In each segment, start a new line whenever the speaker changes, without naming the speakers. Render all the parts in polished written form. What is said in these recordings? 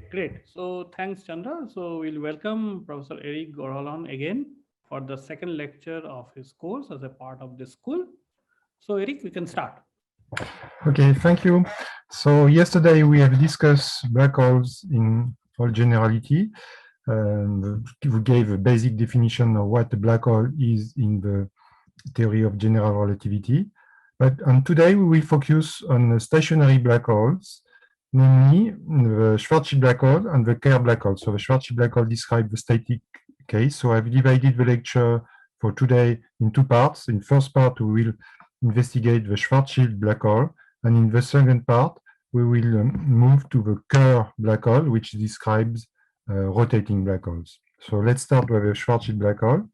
Great. So thanks, Chandra. So we'll welcome Professor Eric Gourgoulhon again for the second lecture of his course as a part of this school. So Eric, we can start.
Okay, thank you. So yesterday we have discussed black holes in all generality. We gave a basic definition of what a black hole is in the theory of general relativity. And today we will focus on the stationary black holes, namely the Schwarzschild black hole and the Kerr black hole. So the Schwarzschild black hole describes the static case. So I've divided the lecture for today in two parts. In the first part, we will investigate the Schwarzschild black hole. And in the second part, we will move to the Kerr black hole, which describes rotating black holes. So let's start with the Schwarzschild black hole.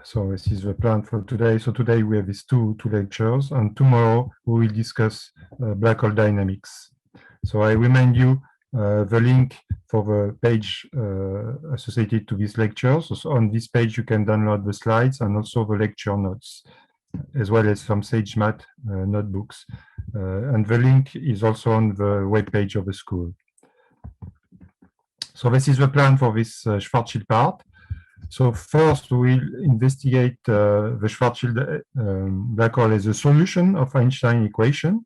So this is the plan for today. So today we have these two lectures, and tomorrow we will discuss black hole dynamics. So I remind you the link for the page associated to this lecture. So on this page you can download the slides and also the lecture notes, as well as some SageMath notebooks. And the link is also on the web page of the school. So this is the plan for this Schwarzschild part. So first we'll investigate the Schwarzschild black hole as a solution of Einstein equation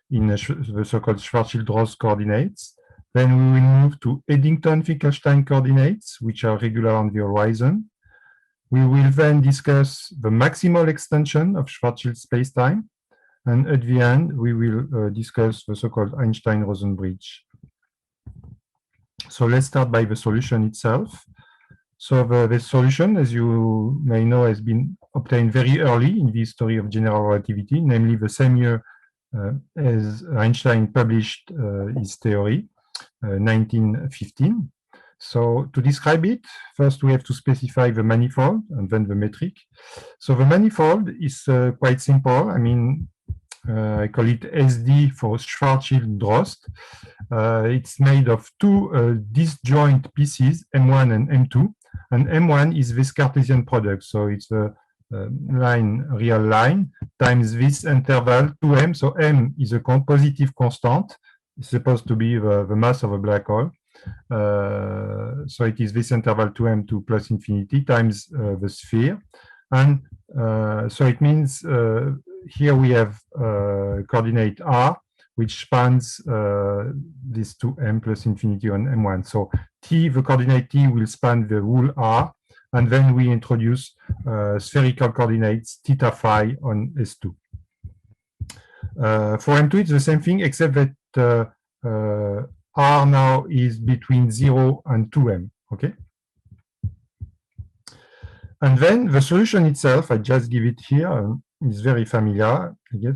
in the so-called Schwarzschild-Drost coordinates. Then we will move to Eddington-Finkelstein coordinates, which are regular on the horizon. We will then discuss the maximal extension of Schwarzschild spacetime. And at the end, we will discuss the so-called Einstein-Rosen bridge. So let's start by the solution itself. So the solution, as you may know, has been obtained very early in the history of general relativity, namely the same year as Einstein published his theory, 1915. So to describe it, first we have to specify the manifold and then the metric. So the manifold is quite simple. I mean, I call it SD for Schwarzschild-Drost. It's made of two disjoint pieces, M1 and M2. And M1 is this Cartesian product. So it's a real line, times this interval 2M. So M is a positive constant. It's supposed to be the mass of a black hole. So it is this interval 2M to plus infinity times the sphere. And so it means here we have coordinate R, which spans this 2M plus infinity on M1. So T, the coordinate T will span the whole R, and then we introduce spherical coordinates theta phi on S2. For M2, it's the same thing, except that R now is between 0 and 2M, okay? And then the solution itself, I just give it here, is very familiar, I guess.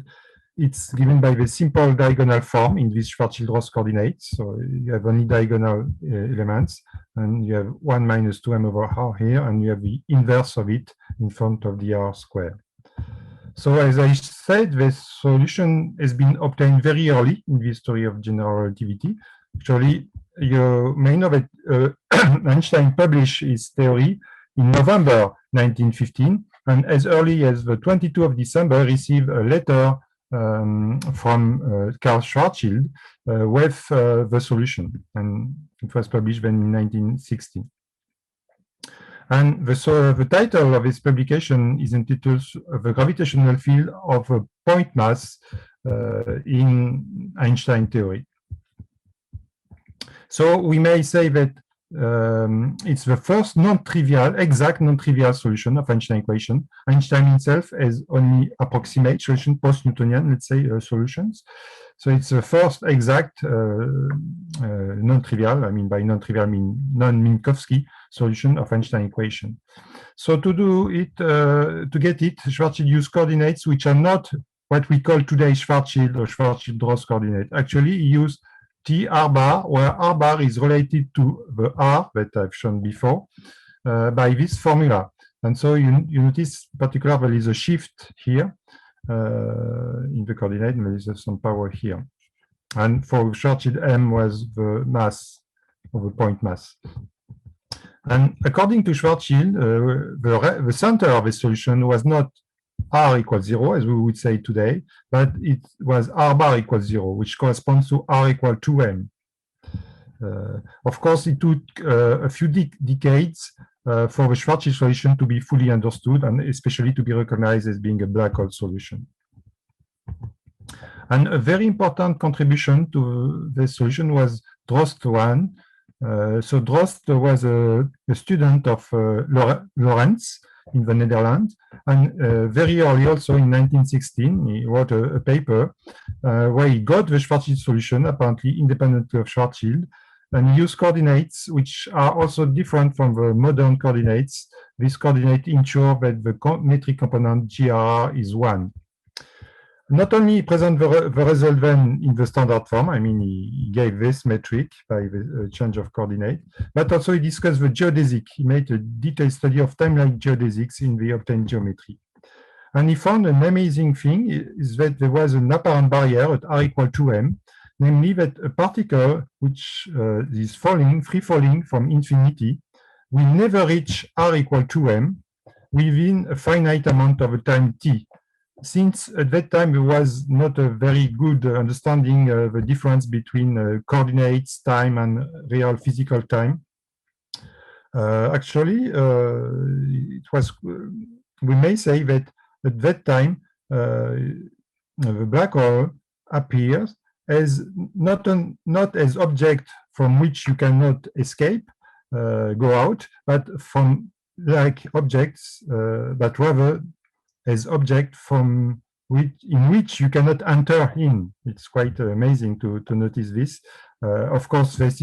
It's given by the simple diagonal form in these Schwarzschild-Drost coordinates. So you have only diagonal elements, and you have 1 minus 2m over r here, and you have the inverse of it in front of the r square. So as I said, the solution has been obtained very early in the history of general relativity. Actually, you may know that Einstein published his theory in November 1915, and as early as the 22nd of December received a letter from Karl Schwarzschild with the solution, and it was published then in 1916. And the title of his publication is entitled "The Gravitational Field of a Point Mass in Einstein Theory." So we may say that it's the first exact non-trivial solution of Einstein equation. Einstein himself has only approximate solution, post-Newtonian, let's say, solutions. So it's the first exact non-trivial, I mean by non-trivial, I mean non-Minkowski solution of Einstein equation. So to do it, to get it, Schwarzschild used coordinates which are not what we call today Schwarzschild or Schwarzschild-Drost coordinate. Actually, he used T r bar, where r bar is related to the r that I've shown before by this formula. And so you notice particularly there is a shift here in the coordinate, and there is some power here. And for Schwarzschild, M was the mass of the point mass. And according to Schwarzschild, the center of the solution was not r equals 0, as we would say today, but it was r bar equals 0, which corresponds to r equal 2m. Of course, it took a few decades for the Schwarzschild solution to be fully understood and especially to be recognized as being a black hole solution. And a very important contribution to the solution was Drost 1. So Drost was a student of Lorentz in the Netherlands, and very early, also in 1916, he wrote a paper where he got the Schwarzschild solution, apparently independently of Schwarzschild, and he used coordinates which are also different from the modern coordinates. These coordinates ensure that the metric component GRR is 1. Not only present the result then in the standard form, I mean, he gave this metric by the change of coordinate, but also he discussed the geodesic. He made a detailed study of time-like geodesics in the obtained geometry. And he found an amazing thing is that there was an apparent barrier at r equal to m, namely that a particle which is free falling from infinity will never reach r equal to m within a finite amount of a time t. Since at that time there was not a very good understanding of the difference between coordinates, time, and real physical time. Actually, it was, we may say that at that time, the black hole appears as not as object from which you cannot escape, go out, but from like objects, but rather as object from in which you cannot enter in. It's quite amazing to notice this. Of course, this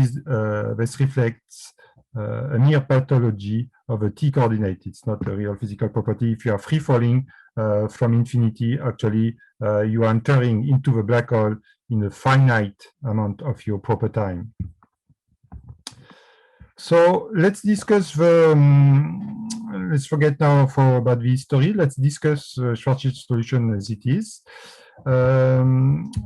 reflects a near pathology of a t coordinate. It's not a real physical property. If you are free falling from infinity, actually you are entering into the black hole in a finite amount of your proper time. So let's discuss the, let's forget now about the history. Let's discuss Schwarzschild solution as it is.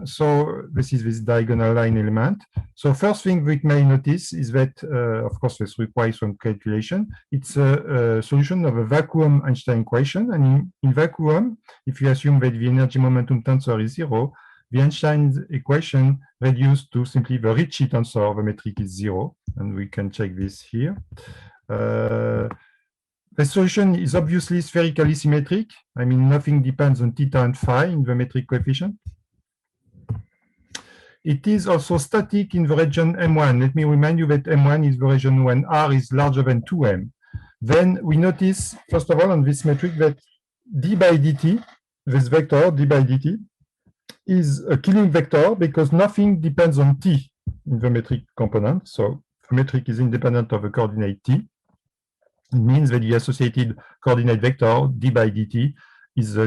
So this is this diagonal line element. So first thing we may notice is that, of course, this requires some calculation. It's a solution of a vacuum Einstein equation. And in vacuum, if you assume that the energy momentum tensor is 0, the Einstein's equation reduced to simply the Ricci tensor, the metric is 0, and we can check this here. The solution is obviously spherically symmetric. I mean, nothing depends on theta and phi in the metric coefficient. It is also static in the region M1. Let me remind you that M1 is the region when R is larger than 2M. Then we notice, first of all, on this metric that d by dt, this vector d by dt, is a Killing vector because nothing depends on t in the metric component. So the metric is independent of the coordinate t. It means that the associated coordinate vector d by dt is a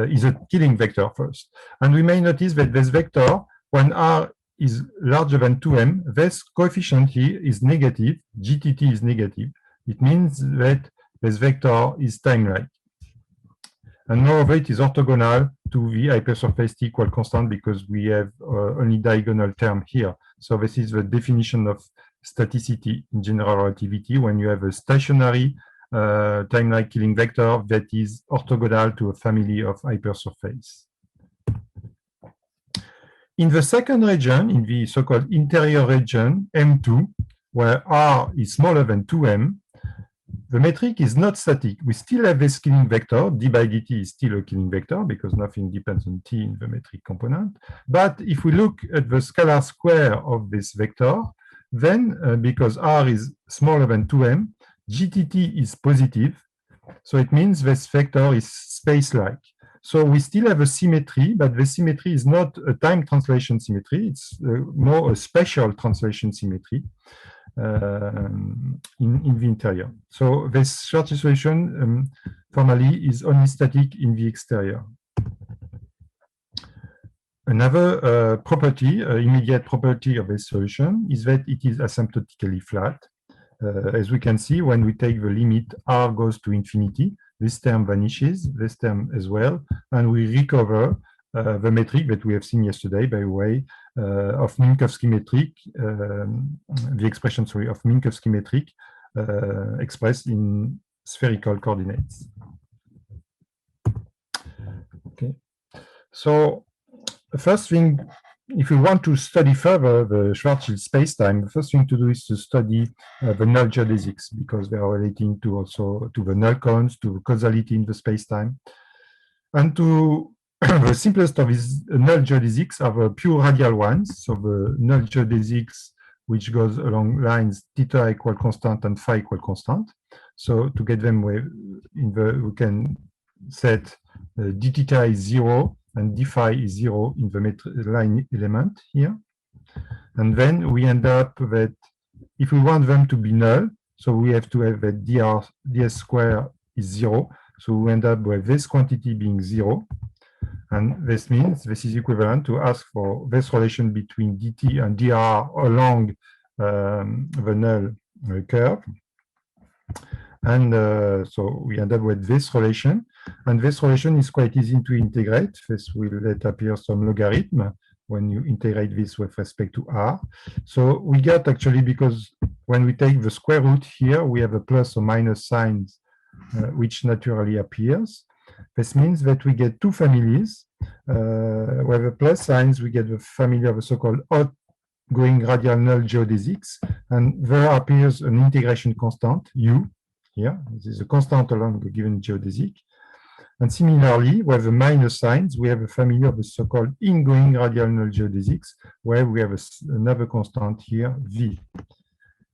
is a Killing vector first. And we may notice that this vector, when r is larger than 2m, this coefficient here is negative, gtt is negative. It means that this vector is time-like. And moreover, it is orthogonal to the hypersurface t equal constant because we have only diagonal term here. So this is the definition of staticity in general relativity when you have a stationary time-like Killing vector that is orthogonal to a family of hypersurface. In the second region, in the so-called interior region, M2, where R is smaller than 2m, the metric is not static. We still have this Killing vector. D by dt is still a Killing vector because nothing depends on t in the metric component. But if we look at the scalar square of this vector, then because r is smaller than 2m, gtt is positive. So it means this vector is space-like. So we still have a symmetry, but the symmetry is not a time translation symmetry. It's more a spatial translation symmetry. In the interior. So this Schwarzschild solution formally is only static in the exterior. Another property, immediate property of this solution is that it is asymptotically flat. As we can see, when we take the limit r goes to infinity, this term vanishes, this term as well, and we recover the metric that we have seen yesterday by way of Minkowski metric, the expression, sorry, of Minkowski metric expressed in spherical coordinates. Okay, so the first thing if we want to study further the Schwarzschild spacetime, the first thing to do is to study the null geodesics, because they are relating to also to the null cones, to causality in the spacetime. And to the simplest of these null geodesics are the pure radial ones. So the null geodesics, which goes along lines theta equal constant and phi equal constant. So to get them, we can set d theta is 0 and dphi is 0 in the line element here. And then we end up that if we want them to be null, so we have to have that ds square is 0. So we end up with this quantity being 0. And this means this is equivalent to ask for this relation between dt and dr along the null curve. And so we end up with this relation. And this relation is quite easy to integrate. This will let appear some logarithm when you integrate this with respect to r. So we get actually, because when we take the square root here, we have a plus or minus signs, which naturally appears. This means that we get two families. With the plus signs, we get the family of the so-called outgoing radial null geodesics. And there appears an integration constant, u. Here, this is a constant along a given geodesic. And similarly, with the minus signs, we have a family of the so-called ingoing radial null geodesics, where we have another constant here, v.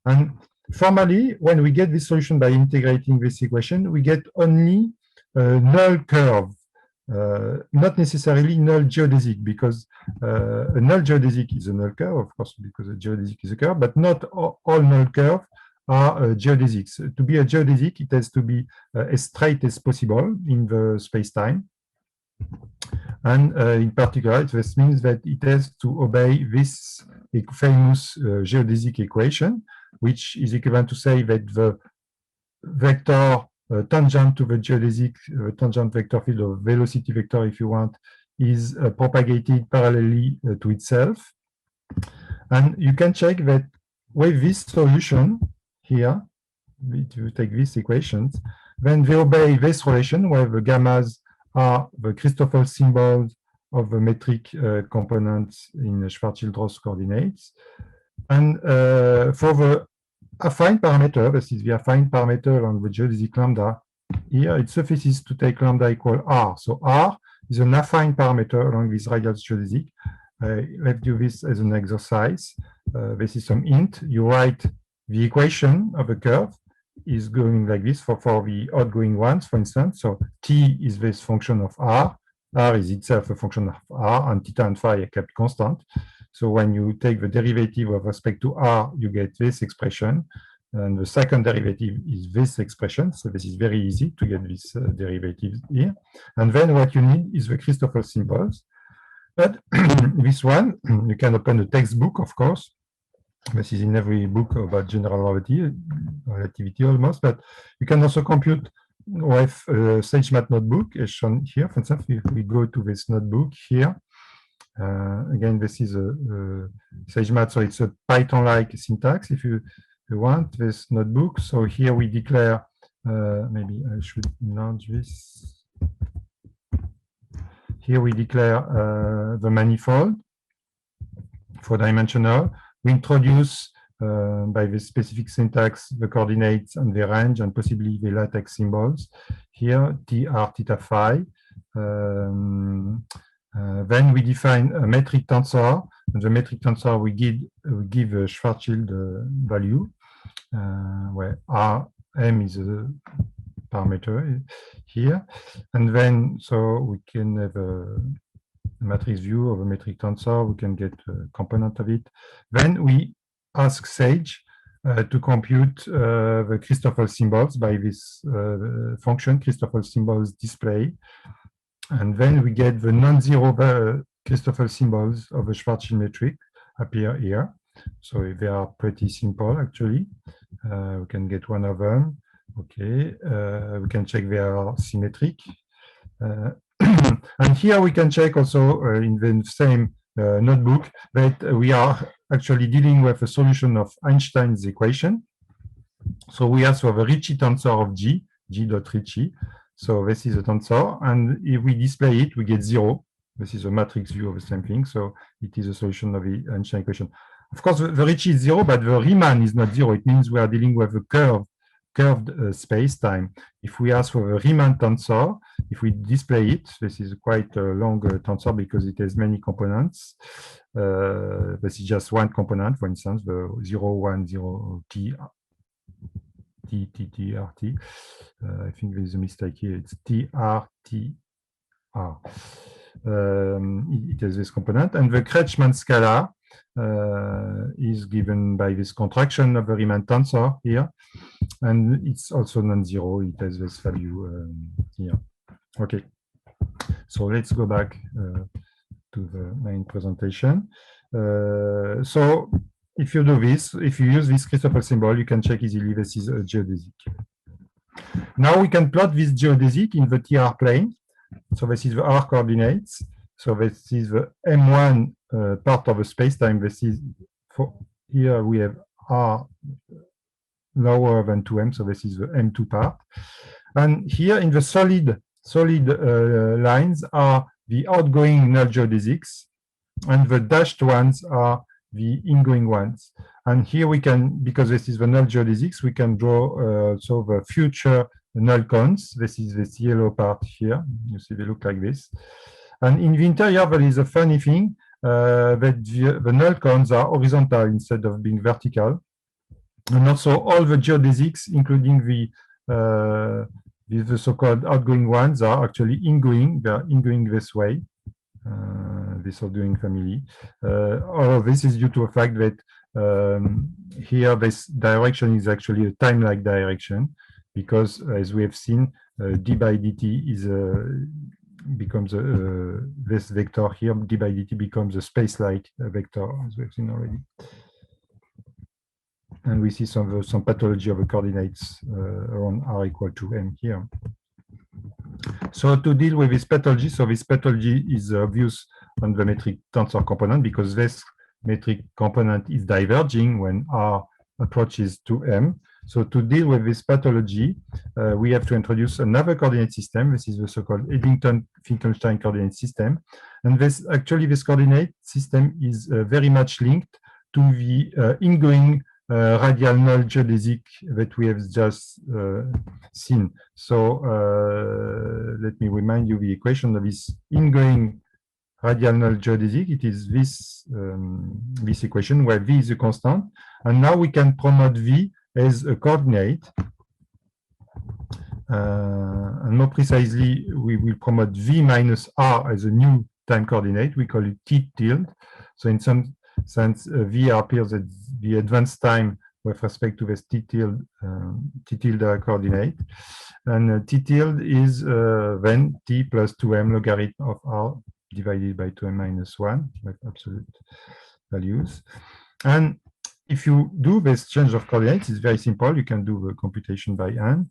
And formally, when we get this solution by integrating this equation, we get only a null curve, not necessarily null geodesic, because a null geodesic is a null curve, of course, because a geodesic is a curve, but not all null curves are geodesics. To be a geodesic, it has to be as straight as possible in the space-time. And in particular, this means that it has to obey this famous geodesic equation, which is equivalent to say that the vector tangent to the geodesic, tangent vector field, or velocity vector, if you want, is propagated parallelly to itself. And you can check that with this solution here, if you take these equations, then they obey this relation where the gammas are the Christoffel symbols of the metric components in Schwarzschild-Drost coordinates. And for the affine parameter, this is the affine parameter along the geodesic lambda, here it suffices to take lambda equal r. So r is an affine parameter along this radial geodesic. Let's do this as an exercise. This is some int. You write the equation of the curve is going like this for the outgoing ones, for instance. So t is this function of r. R is itself a function of r, and theta and phi are kept constant. So when you take the derivative with respect to r, you get this expression. And the second derivative is this expression. So this is very easy to get this derivative here. And then what you need is the Christoffel symbols. But this one, you can open a textbook, of course. This is in every book about general relativity almost. But you can also compute with SageMath notebook, as shown here. For instance, if we go to this notebook here, again, this is a SageMath, so it's a Python-like syntax. If you want this notebook, so here we declare, maybe I should enlarge this. Here we declare the manifold for dimensional. We introduce by the specific syntax the coordinates and the range and possibly the lattice symbols. Here, tr, theta, phi. Then we define a metric tensor, and the metric tensor we give a Schwarzschild value, where Rm is a parameter here. And then, so we can have a matrix view of a metric tensor, we can get a component of it. Then we ask Sage to compute the Christoffel symbols by this function, Christoffel symbols display. And then we get the non-zero Christoffel symbols of the Schwarzschild metric appear here. So they are pretty simple, actually. We can get one of them. Okay, we can check they are symmetric. And here we can check also in the same notebook that we are actually dealing with a solution of Einstein's equation. So we ask for the Ricci tensor of G dot Ricci. So this is a tensor, and if we display it, we get 0. This is a matrix view of the same thing. So it is a solution of the Einstein equation. Of course, the Ricci is 0, but the Riemann is not 0. It means we are dealing with a curved space-time. If we ask for the Riemann tensor, if we display it, this is quite a long tensor because it has many components. This is just one component, for instance, the 0, 1, 0, t, RT. I think there is a mistake here. It's TRT. It has this component, and the Kretschmann scalar is given by this contraction of the Riemann tensor here, and it's also non-zero. It has this value here. Okay, so let's go back to the main presentation. So if you do this, if you use this Christoffel symbol, you can check easily this is a geodesic. Now we can plot this geodesic in the TR plane. So this is the R coordinates. So this is the M1 part of the space-time. This is for here we have R lower than 2M. So this is the M2 part. And here in the solid lines are the outgoing null geodesics, and the dashed ones are the ingoing ones. And here we can, because this is the null geodesics, we can draw so the future null cones. This is this yellow part here. You see they look like this. And in the interior, there is a funny thing that the null cones are horizontal instead of being vertical. And also all the geodesics, including the so-called outgoing ones, are actually ingoing. They are ingoing this way. This outgoing family. All of this is due to the fact that here this direction is actually a time-like direction, because as we have seen, d by dt is becomes this vector here. D by dt becomes a space-like vector, as we have seen already. And we see some pathology of the coordinates around r equal to m here. So to deal with this pathology, so this pathology is obvious on the metric tensor component, because this metric component is diverging when r approaches to m. So to deal with this pathology, we have to introduce another coordinate system. This is the so-called Eddington-Finkelstein coordinate system. And this coordinate system is very much linked to the ingoing radial null geodesic that we have just seen. So let me remind you the equation of this ingoing radial null geodesic. It is this this equation where v is a constant, and now we can promote v as a coordinate. And more precisely, we will promote v minus r as a new time coordinate. We call it t tilde. So in some sense, v appears at the advanced time with respect to this t tilde coordinate. And t tilde is then t plus 2m logarithm of r divided by 2m minus 1 with absolute values. And if you do this change of coordinates, it's very simple. You can do the computation by hand.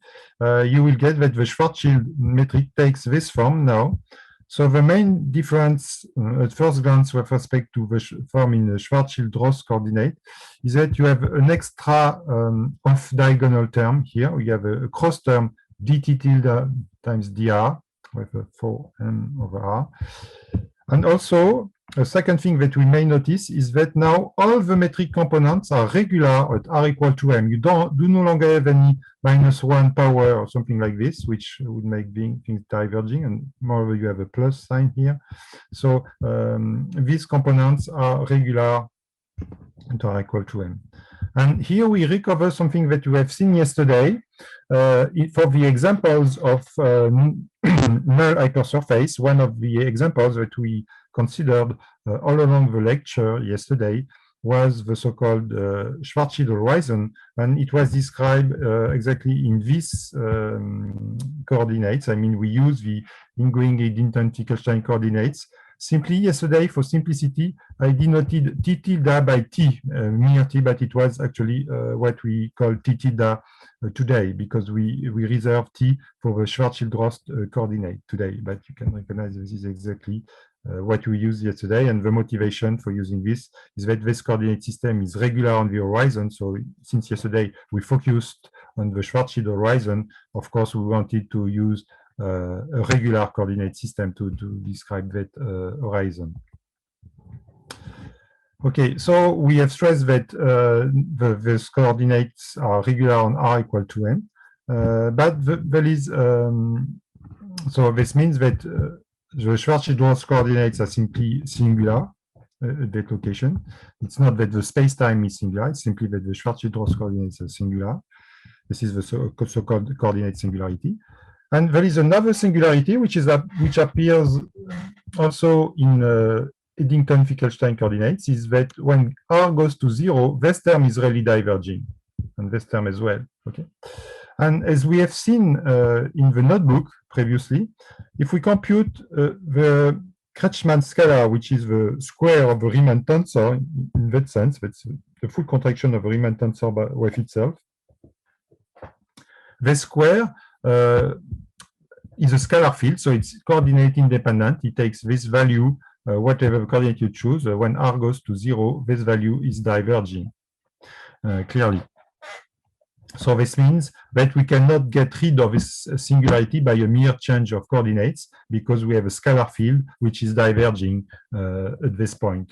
You will get that the Schwarzschild metric takes this form now. So the main difference at first glance with respect to the form in the Schwarzschild-Drost coordinate is that you have an extra off-diagonal term here. We have a cross term dt tilde times dr with a 4m over r. And also, a second thing that we may notice is that now all the metric components are regular at r equal to m. You do no longer have any -1 power or something like this, which would make things diverging, and moreover you have a plus sign here. So these components are regular at r equal to m. And here we recover something that we have seen yesterday for the examples of null hypersurface. One of the examples that we considered all along the lecture yesterday was the so-called Schwarzschild horizon, and it was described exactly in these coordinates. I mean, we use the ingoing Eddington-Finkelstein coordinates. Simply yesterday, for simplicity, I denoted t tilde by t, mere t, but it was actually what we call t tilde today, because we reserve t for the Schwarzschild-Drost coordinate today. But you can recognize this is exactly what we used yesterday, and the motivation for using this is that this coordinate system is regular on the horizon. So since yesterday we focused on the Schwarzschild horizon, of course we wanted to use a regular coordinate system to describe that horizon. Okay, so we have stressed that the coordinates are regular on r equal to m, but there is so this means that the Schwarzschild-Drost coordinates are simply singular at that location. It's not that the space-time is singular; it's simply that the Schwarzschild-Drost coordinates are singular. This is the so-called coordinate singularity. And there is another singularity which appears also in Eddington-Finkelstein coordinates, is that when r goes to 0, this term is really diverging, and this term as well. Okay, and as we have seen in the notebook previously, if we compute the Kretschmann scalar, which is the square of the Riemann tensor, in that sense, that's the full contraction of the Riemann tensor with itself. The square is a scalar field, so it's coordinate independent. It takes this value, whatever coordinate you choose. When r goes to 0, this value is diverging clearly. So this means that we cannot get rid of this singularity by a mere change of coordinates, because we have a scalar field which is diverging at this point.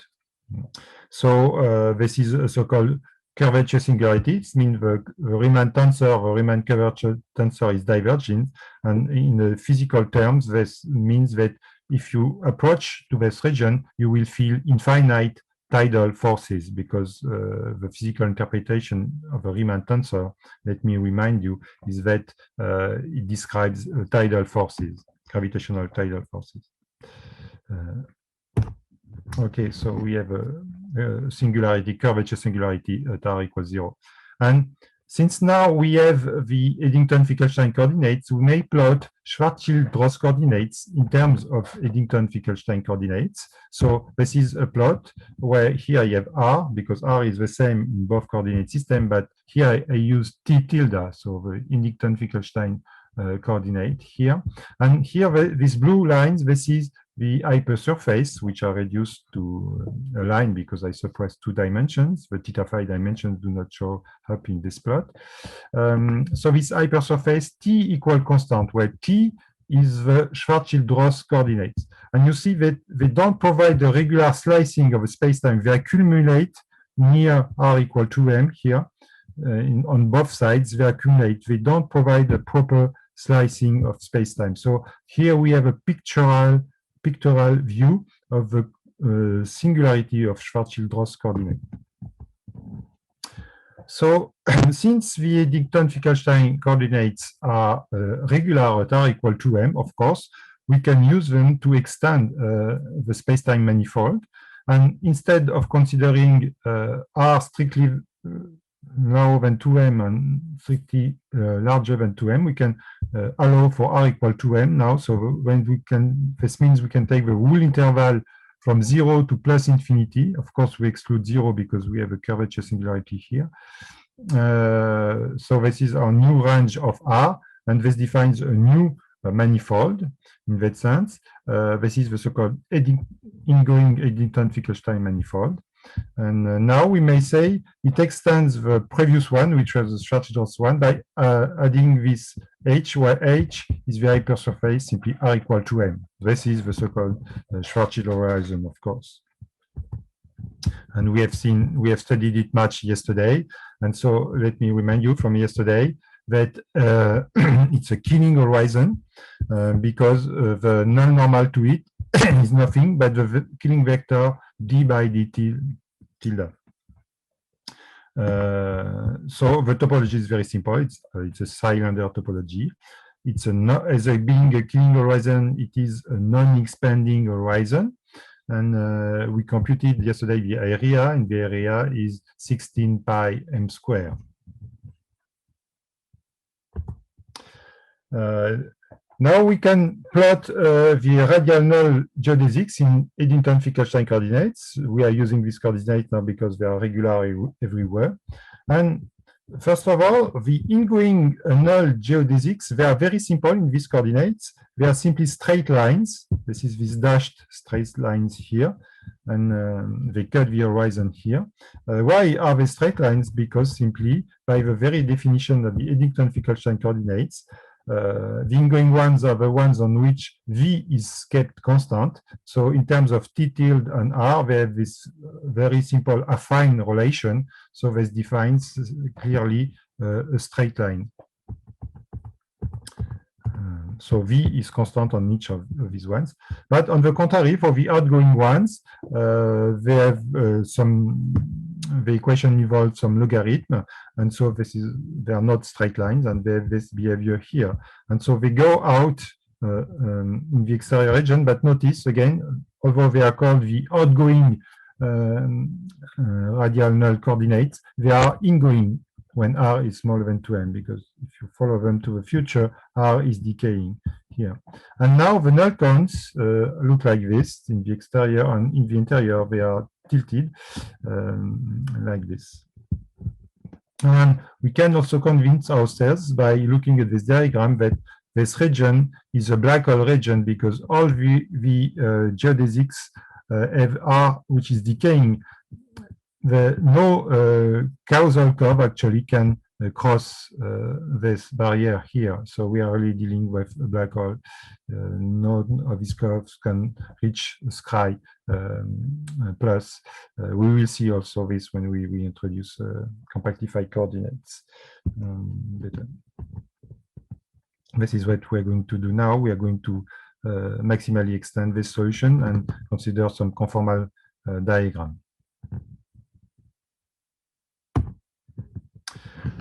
So this is a so-called curvature singularity. It means the Riemann tensor, the Riemann curvature tensor is divergent, and in the physical terms, this means that if you approach to this region, you will feel infinite tidal forces, because the physical interpretation of a Riemann tensor, let me remind you, is that it describes tidal forces, gravitational tidal forces. Okay, so we have a singularity, curvature singularity at r equals 0. And since now we have the Eddington-Finkelstein coordinates, we may plot Schwarzschild-Drost coordinates in terms of Eddington-Finkelstein coordinates. So this is a plot where here you have r, because r is the same in both coordinate systems, but here I use t tilde, so the Eddington-Finkelstein coordinate here. And here, these blue lines, this is the hypersurface, which are reduced to a line because I suppress 2 dimensions. The θ dimensions do not show up in this plot. So this hypersurface t equal constant, where t is the Schwarzschild-Drost coordinates. And you see that they don't provide a regular slicing of a spacetime. They accumulate near r equal to m here. On both sides, they accumulate. They don't provide a proper slicing of spacetime. So here we have a pictorial view of the singularity of Schwarzschild-Drost coordinate. So since the Eddington-Finkelstein coordinates are regular at r equal to m, of course, we can use them to extend the spacetime manifold. And instead of considering r strictly lower than 2m and strictly larger than 2m, we can allow for r equal to m now. So when we can, this means we can take the whole interval from 0 to plus infinity. Of course, we exclude 0 because we have a curvature singularity here. So this is our new range of r, and this defines a new manifold in that sense. This is the so-called ingoing Eddington-Finkelstein manifold. And now we may say it extends the previous one, which was the Schwarzschild-Drost one, by adding this h, where h is the hypersurface, simply r equal to m. This is the so-called Schwarzschild horizon, of course. And we have studied it much yesterday. And so let me remind you from yesterday that it's a killing horizon because the non-normal to it is nothing but the killing vector d by dt tilde. So the topology is very simple. It's a cylinder topology. It's as a being a killing horizon, it is a non-expanding horizon. And we computed yesterday the area, and the area is 16 pi m square. Now we can plot the radial null geodesics in Eddington-Finkelstein coordinates. We are using these coordinates now because they are regular everywhere. And first of all, the ingoing null geodesics, they are very simple in these coordinates. They are simply straight lines. This is these dashed straight lines here, and they cut the horizon here. Why are they straight lines? Because simply by the very definition of the Eddington-Finkelstein coordinates, The ingoing ones are the ones on which V is kept constant. So in terms of T tilde and R, they have this very simple affine relation. So this defines clearly a straight line. So V is constant on each of these ones. But on the contrary, for the outgoing ones, they have the equation involves some logarithm. And so they are not straight lines, and they have this behavior here. And so they go out in the exterior region, but notice again, although they are called the outgoing radial null coordinates, they are ingoing when R is smaller than 2m, because if you follow them to the future, R is decaying here. And now the null cones look like this in the exterior, and in the interior they are tilted like this. And we can also convince ourselves by looking at this diagram that this region is a black hole region, because all the geodesics have R which is decaying. No causal curve actually can cross this barrier here. So we are really dealing with a black hole. None of these curves can reach sky plus. We will see also this when we introduce compactified coordinates. This is what we're going to do now. We are going to maximally extend this solution and consider some conformal diagram.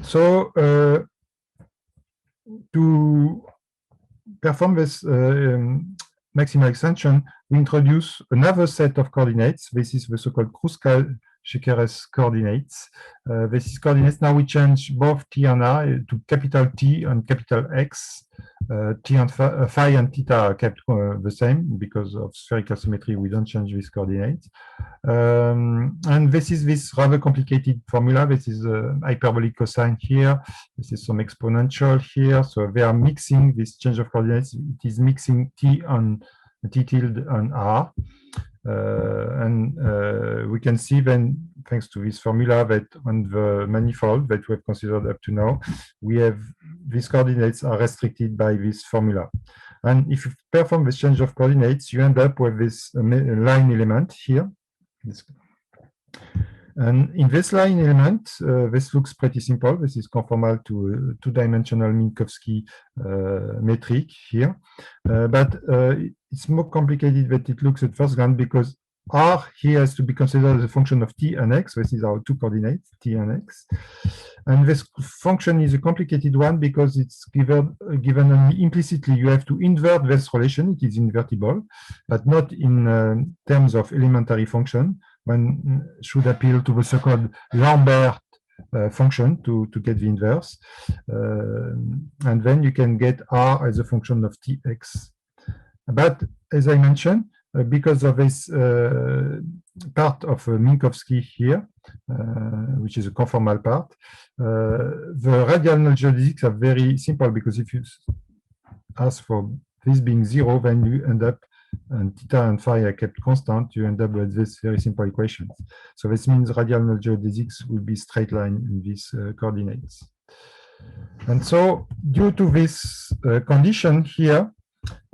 So to perform this maximal extension, we introduce another set of coordinates. This is the so-called Kruskal-Szekeres coordinates. This is coordinates. Now we change both T and R to capital T and capital X. T and phi and theta are kept the same because of spherical symmetry. We don't change these coordinates. And this is this rather complicated formula. This is a hyperbolic cosine here. This is some exponential here. So they are mixing this change of coordinates. It is mixing T and T tilde and R. We can see then, thanks to this formula, that on the manifold that we have considered up to now, we have these coordinates are restricted by this formula. And if you perform this change of coordinates, you end up with this line element here. And in this line element, this looks pretty simple. This is conformal to a two-dimensional Minkowski metric here. But it's more complicated than it looks at first glance, because R here has to be considered as a function of T and X. This is our two coordinates, T and X. And this function is a complicated one because it's given only implicitly. You have to invert this relation. It is invertible, but not in terms of elementary function. One should appeal to the so-called Lambert function to get the inverse. And then you can get R as a function of Tx. But as I mentioned, because of this part of Minkowski here, which is a conformal part, the radial null geodesics are very simple, because if you ask for this being 0, then you end up, and theta and phi are kept constant, you end up with this very simple equations. So this means radial null geodesics will be straight line in these coordinates. And so due to this condition here,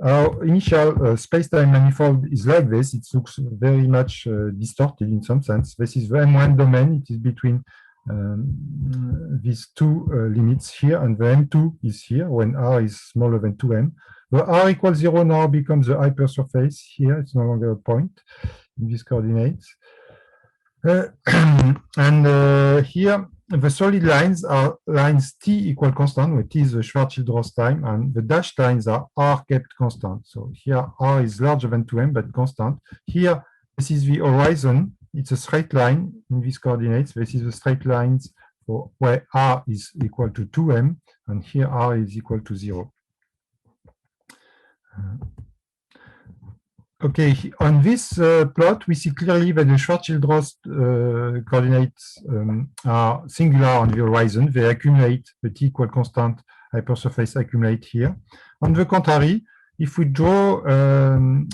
our initial spacetime manifold is like this. It looks very much distorted in some sense. This is the M1 domain. It is between these two limits here, and the M2 is here when R is smaller than 2m. The R equals 0 now becomes the hypersurface here. It's no longer a point in these coordinates. Here, the solid lines are lines T equal constant, where T is the Schwarzschild-Drost time, and the dashed lines are R kept constant. So here R is larger than 2m, but constant. Here, this is the horizon. It's a straight line in these coordinates. This is the straight lines for where R is equal to 2m, and here R is equal to 0. Okay, on this plot, we see clearly that the Schwarzschild-Drost coordinates are singular on the horizon. They accumulate, the T equal constant hypersurface accumulate here. On the contrary, if we draw the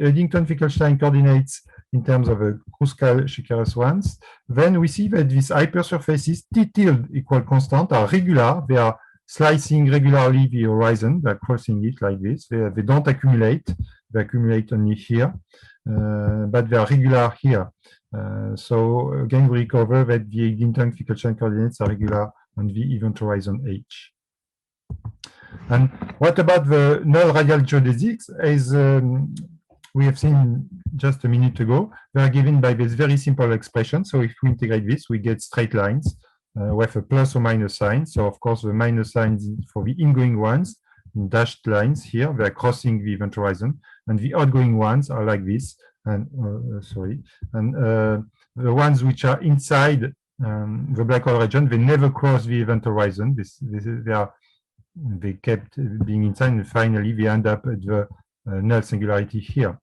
Eddington-Finkelstein coordinates in terms of a Kruskal-Szekeres ones, then we see that these hypersurfaces T tilde equal constant are regular. They are slicing regularly the horizon. They're crossing it like this. They don't accumulate. They accumulate only here, but they are regular here. So again, we recover that the Eggington-Fickelstein coordinates are regular on the event horizon H. And what about the null radial geodesics? As we have seen just a minute ago, they are given by this very simple expression. So if we integrate this, we get straight lines with a plus or minus sign. So of course, the minus signs for the ingoing ones in dashed lines here, they are crossing the event horizon, and the outgoing ones are like this. And the ones which are inside the black hole region, they never cross the event horizon. They kept being inside, and finally they end up at the null singularity here.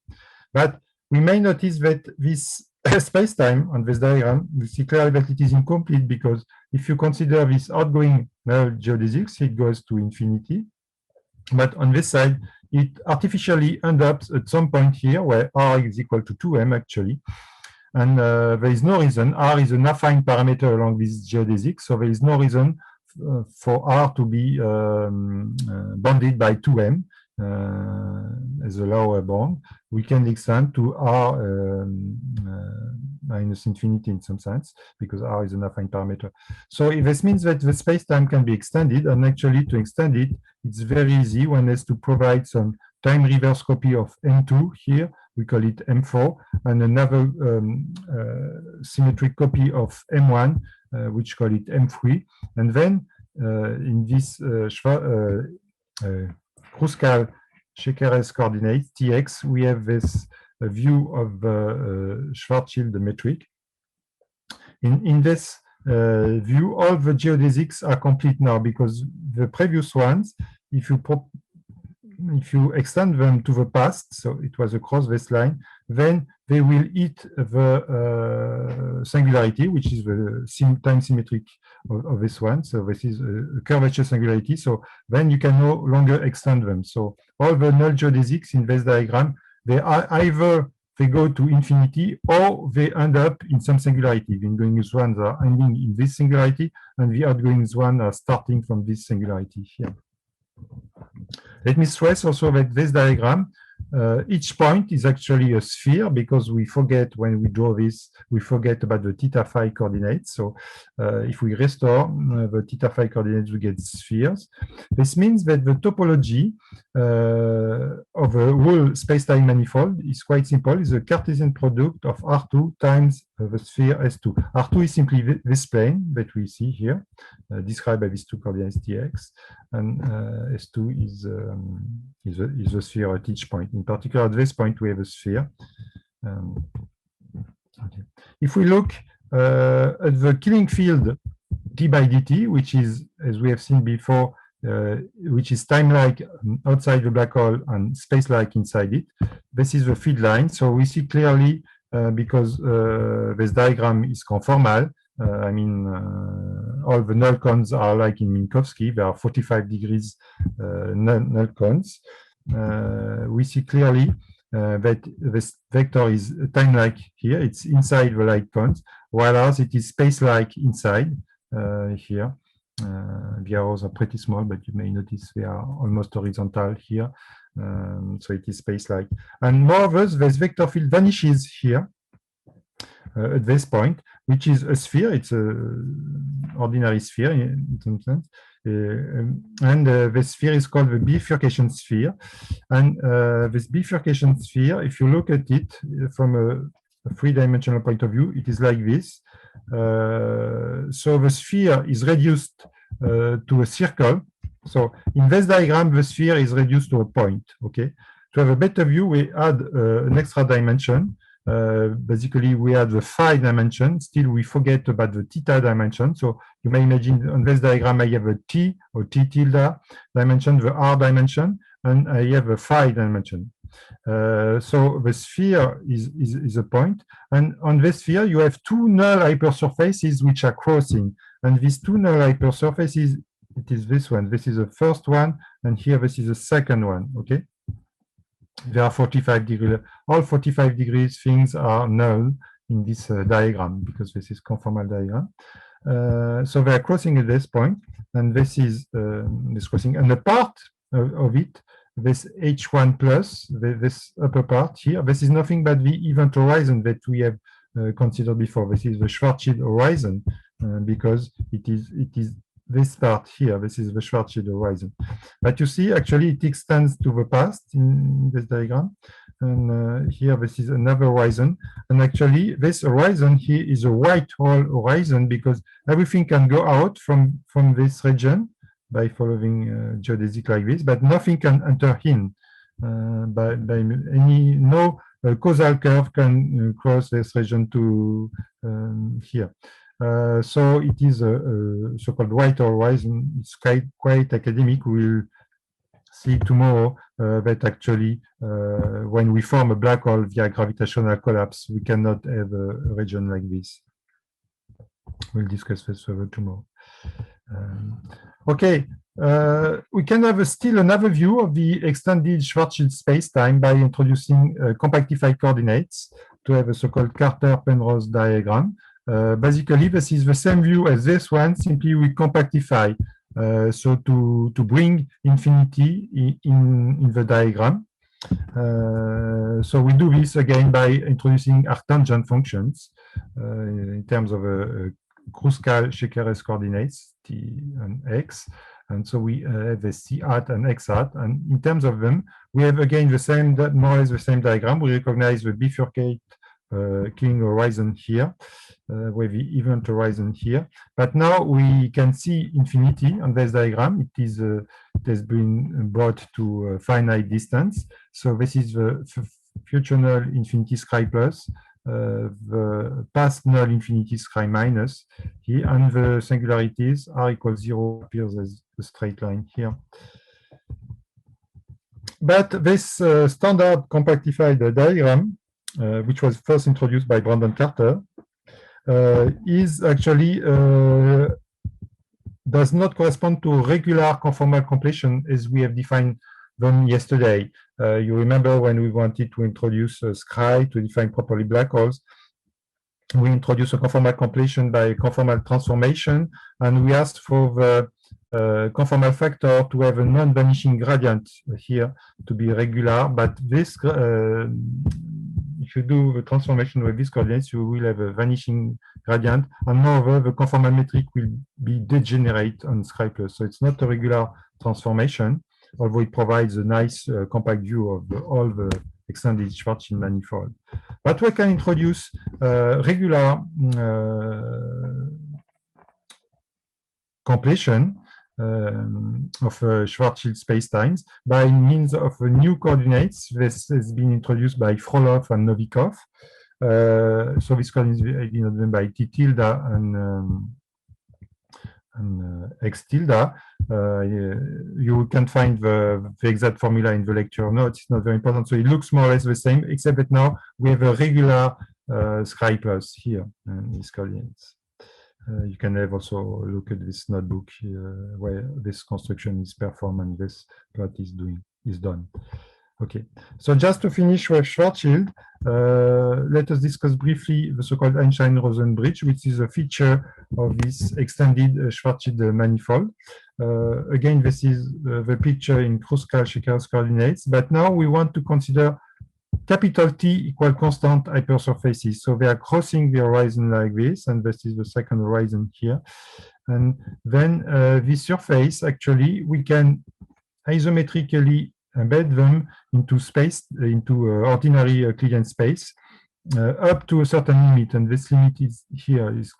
But we may notice that this space-time on this diagram, we see clearly that it is incomplete, because if you consider this outgoing null geodesics, it goes to infinity. But on this side, it artificially ends up at some point here where R is equal to 2m actually. And there is no reason. R is an affine parameter along this geodesic, so there is no reason for R to be bounded by 2m as a lower bound. We can extend to R minus infinity in some sense, because R is an affine parameter. So this means that the space-time can be extended, and actually to extend it, it's very easy. One has to provide some time reverse copy of M2 here, we call it M4, and another symmetric copy of M1, which call it M3. And then in this Kruskal-Shekera's coordinates, Tx, we have this view of Schwarzschild metric. In this view, all the geodesics are complete now, because the previous ones, if you extend them to the past, so it was across this line, then they will hit the singularity, which is the time symmetric of this one. So this is a curvature singularity. So then you can no longer extend them. So all the null geodesics in this diagram, they are either they go to infinity or they end up in some singularity. The ingoing ones are ending in this singularity, and the outgoing ones are starting from this singularity here. Let me stress also that this diagram, each point is actually a sphere, because we forget when we draw this, we forget about the theta phi coordinates. So if we restore the theta phi coordinates, we get spheres. This means that the topology of a whole space-time manifold is quite simple. It's a Cartesian product of R2 times the sphere S2. R2 is simply this plane that we see here, described by these two coordinates Tx, and S2 is a sphere at each point. In particular, at this point, we have a sphere. Okay. If we look at the Killing field d by dt, which is, as we have seen before, which is time-like outside the black hole and space-like inside it, this is the field line. So we see clearly, because this diagram is conformal, I mean, all the null cones are like in Minkowski. There are 45 degrees null cones. We see clearly that this vector is time-like here. It's inside the light cones, whereas it is space-like inside here. The arrows are pretty small, but you may notice they are almost horizontal here. So it is space-like. And moreover, this vector field vanishes here at this point, which is a sphere. It's an ordinary sphere in some sense. And the sphere is called the Bifurcation Sphere. And this Bifurcation Sphere, if you look at it from a three-dimensional point of view, it is like this. So the sphere is reduced to a circle. So in this diagram, the sphere is reduced to a point. Okay. To have a better view, we add an extra dimension. Basically, we add the phi dimension. Still, we forget about the theta dimension. So you may imagine on this diagram, I have a t or t tilde dimension, the r dimension, and I have a phi dimension. So the sphere is a point, and on this sphere you have two null hypersurfaces which are crossing, and these two null hypersurfaces, it is this one. This is the first one, and here this is the second one. Okay, there are 45 degrees. All 45 degrees things are null in this diagram, because this is conformal diagram. So they are crossing at this point. and this is this crossing, and a part of it, this H1 plus, this upper part here, this is nothing but the event horizon that we have considered before. This is the Schwarzschild horizon because it is this part here. This is the Schwarzschild horizon. But you see, actually, it extends to the past in this diagram. And here, this is another horizon. And actually, this horizon here is a white hole horizon because everything can go out from this region by following geodesic like this, but nothing can enter in by any, no causal curve can cross this region to here. So it is a so-called white horizon. It's quite academic. We'll see tomorrow that actually when we form a black hole via gravitational collapse, we cannot have a region like this. We'll discuss this further tomorrow. Okay, we can have still another view of the extended Schwarzschild spacetime by introducing compactified coordinates to have a so-called Carter-Penrose diagram. Basically, this is the same view as this one, simply we compactify. So to bring infinity in the diagram. So we do this again by introducing arctangent functions in terms of Kruskal-Shekares coordinates, t and x. And so we have the c hat and x hat. And in terms of them, we have again the same, more or less the same diagram. We recognize the bifurcate killing horizon here, with the event horizon here. But now we can see infinity on this diagram. It has been brought to a finite distance. So this is the future null infinity sky plus, the past null infinity sky minus here, and the singularities r equals 0 appears as a straight line here. But this standard compactified diagram, which was first introduced by Brandon Carter, is actually does not correspond to regular conformal completion as we have defined them yesterday. You remember when we wanted to introduce sky to define properly black holes, we introduced a conformal completion by conformal transformation, and we asked for the conformal factor to have a non-vanishing gradient here to be regular, but this if you do the transformation with these coordinates, you will have a vanishing gradient, and moreover, the conformal metric will be degenerate on sky plus. So it's not a regular transformation, although it provides a nice compact view of all the extended Schwarzschild manifold. But we can introduce regular completion of Schwarzschild spacetimes by means of new coordinates. This has been introduced by Frolov and Novikov. So this coordinates have been done by T tilde and X tilde. You can find the exact formula in the lecture notes. It's not very important. So it looks more or less the same, except that now we have a regular sky plus here in these coordinates. You can have also look at this notebook here, where this construction is performed and this plot is done. Okay, so just to finish with Schwarzschild, let us discuss briefly the so-called Einstein-Rosen bridge, which is a feature of this extended Schwarzschild manifold. Again, this is the picture in Kruskal-Shekares coordinates, but now we want to consider capital T equal constant hypersurfaces. So they are crossing the horizon like this, and this is the second horizon here. And then this surface, actually, we can isometrically embed them into space, into ordinary Euclidean space, up to a certain limit. And this limit is here, is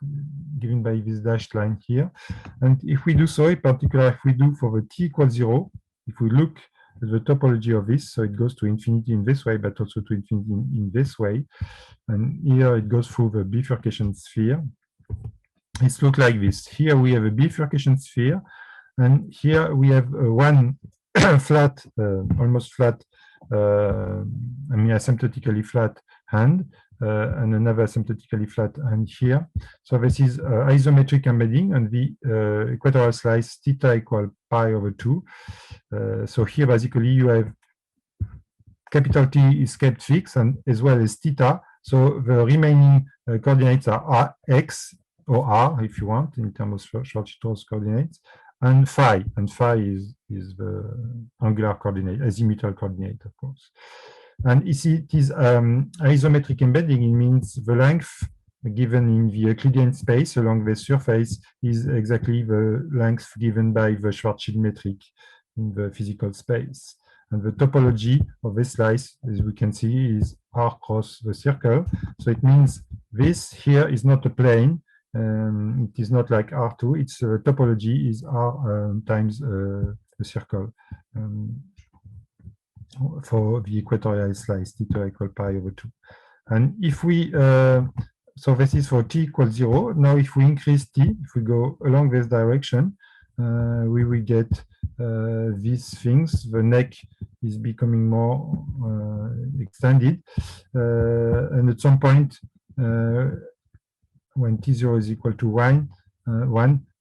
given by this dashed line here. And if we do so, in particular, if we do for the T equals 0, if we look the topology of this, so it goes to infinity in this way, but also to infinity in this way. And here it goes through the bifurcation sphere. It looks like this. Here we have a bifurcation sphere, and here we have one flat, almost flat, asymptotically flat hand, and another asymptotically flat hand here. So this is isometric embedding, and the equatorial slice theta equal pi over 2. So here basically you have capital T is kept fixed, and as well as theta. So the remaining coordinates are x or r, if you want, in terms of Schwarzschild coordinates, and phi is the angular coordinate, azimuthal coordinate, of course. And it is isometric embedding. It means the length given in the Euclidean space along the surface is exactly the length given by the Schwarzschild metric in the physical space. And the topology of this slice, as we can see, is R cross the circle. So it means this here is not a plane. It is not like R2. Its topology is R times the circle for the equatorial slice, theta equal pi over 2. And if we, so this is for t equals 0. Now, if we increase t, if we go along this direction, we will get these things. The neck is becoming more extended. And at some point, when t0 is equal to 1,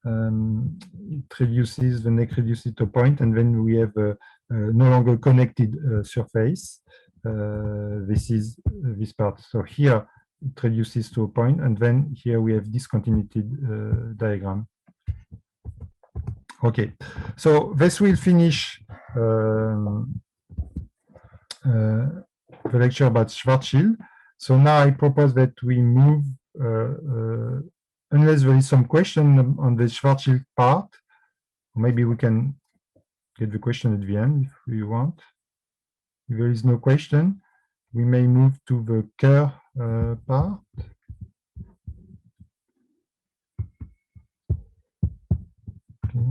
it reduces, the neck reduces to a point, and then we have a no longer connected surface. This is this part. So here it reduces to a point, and then here we have discontinuity diagram. Okay, so this will finish the lecture about Schwarzschild. So now I propose that we move, unless there is some question on the Schwarzschild part, maybe we can get the question at the end if we want. If there is no question, we may move to the Kerr part. Okay.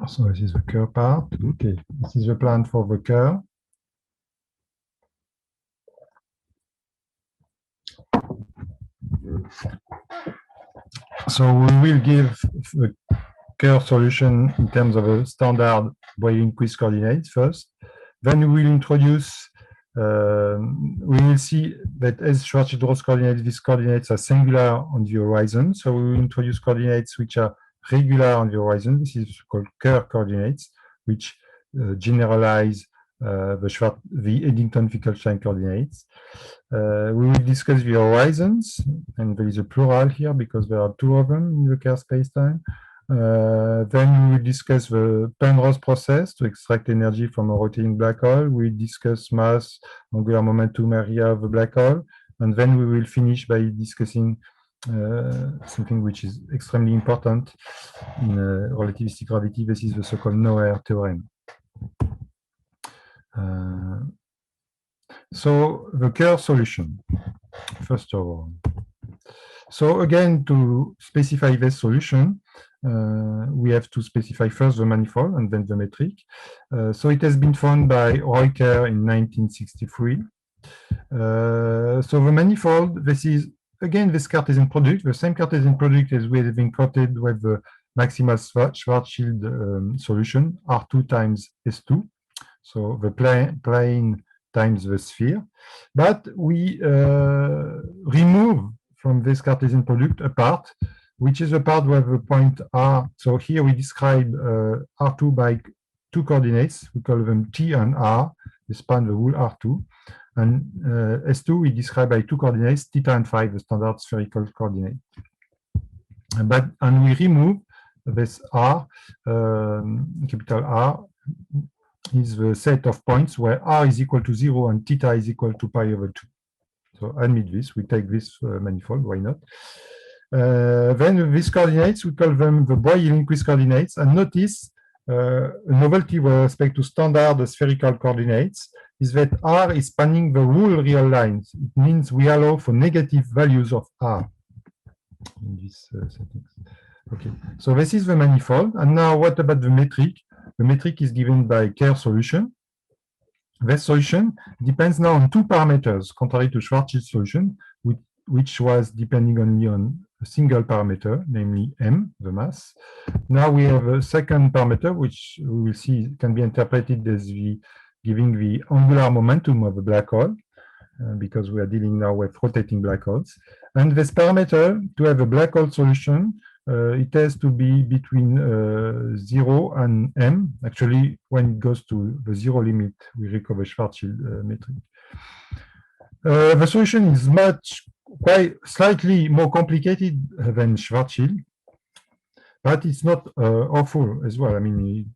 So this is the Kerr part. Okay, this is the plan for the Kerr. So we will give the Kerr solution in terms of a standard Boyle-Lindquist coordinates first. Then we will introduce, we will see that as Schwarzschild-Drost coordinates, these coordinates are singular on the horizon. So we will introduce coordinates which are regular on the horizon. This is called Kerr coordinates, which generalize the Eddington-Finkelstein coordinates. We will discuss the horizons, and there is a plural here because there are two of them in the Kerr spacetime. Then we will discuss the Penrose process to extract energy from a rotating black hole. We will discuss mass, angular momentum area of a black hole, and then we will finish by discussing something which is extremely important in relativistic gravity. This is the so-called Noether theorem. So the Kerr solution, first of all. So again, to specify this solution, we have to specify first the manifold and then the metric. So it has been found by Roy Kerr in 1963. So the manifold, this is again this Cartesian product, the same Cartesian product as we have encoded with the maximal Schwarzschild solution, R2 times S2. So the plane times the sphere. But we remove from this Cartesian product a part, which is a part where the point R. So here we describe R2 by two coordinates. We call them T and R. They span the whole R2. And S2 we describe by two coordinates, theta and phi, the standard spherical coordinate. And we remove this R, capital R, is the set of points where R is equal to 0 and theta is equal to pi over 2. So admit this, we take this manifold, why not? Then these coordinates, we call them the Boyle-Lindquist coordinates. And notice a novelty with respect to standard spherical coordinates is that R is spanning the whole real lines. It means we allow for negative values of R in these settings. Okay, so this is the manifold. And now what about the metric? The metric is given by Kerr solution. This solution depends now on two parameters, contrary to Schwarzschild solution, which was depending only on a single parameter, namely m, the mass. Now we have a second parameter, which we will see can be interpreted as giving the angular momentum of a black hole, because we are dealing now with rotating black holes. And this parameter, to have a black hole solution, it has to be between 0 and m. Actually, when it goes to the zero limit, we recover Schwarzschild metric. The solution is quite slightly more complicated than Schwarzschild, but it's not awful as well. I mean,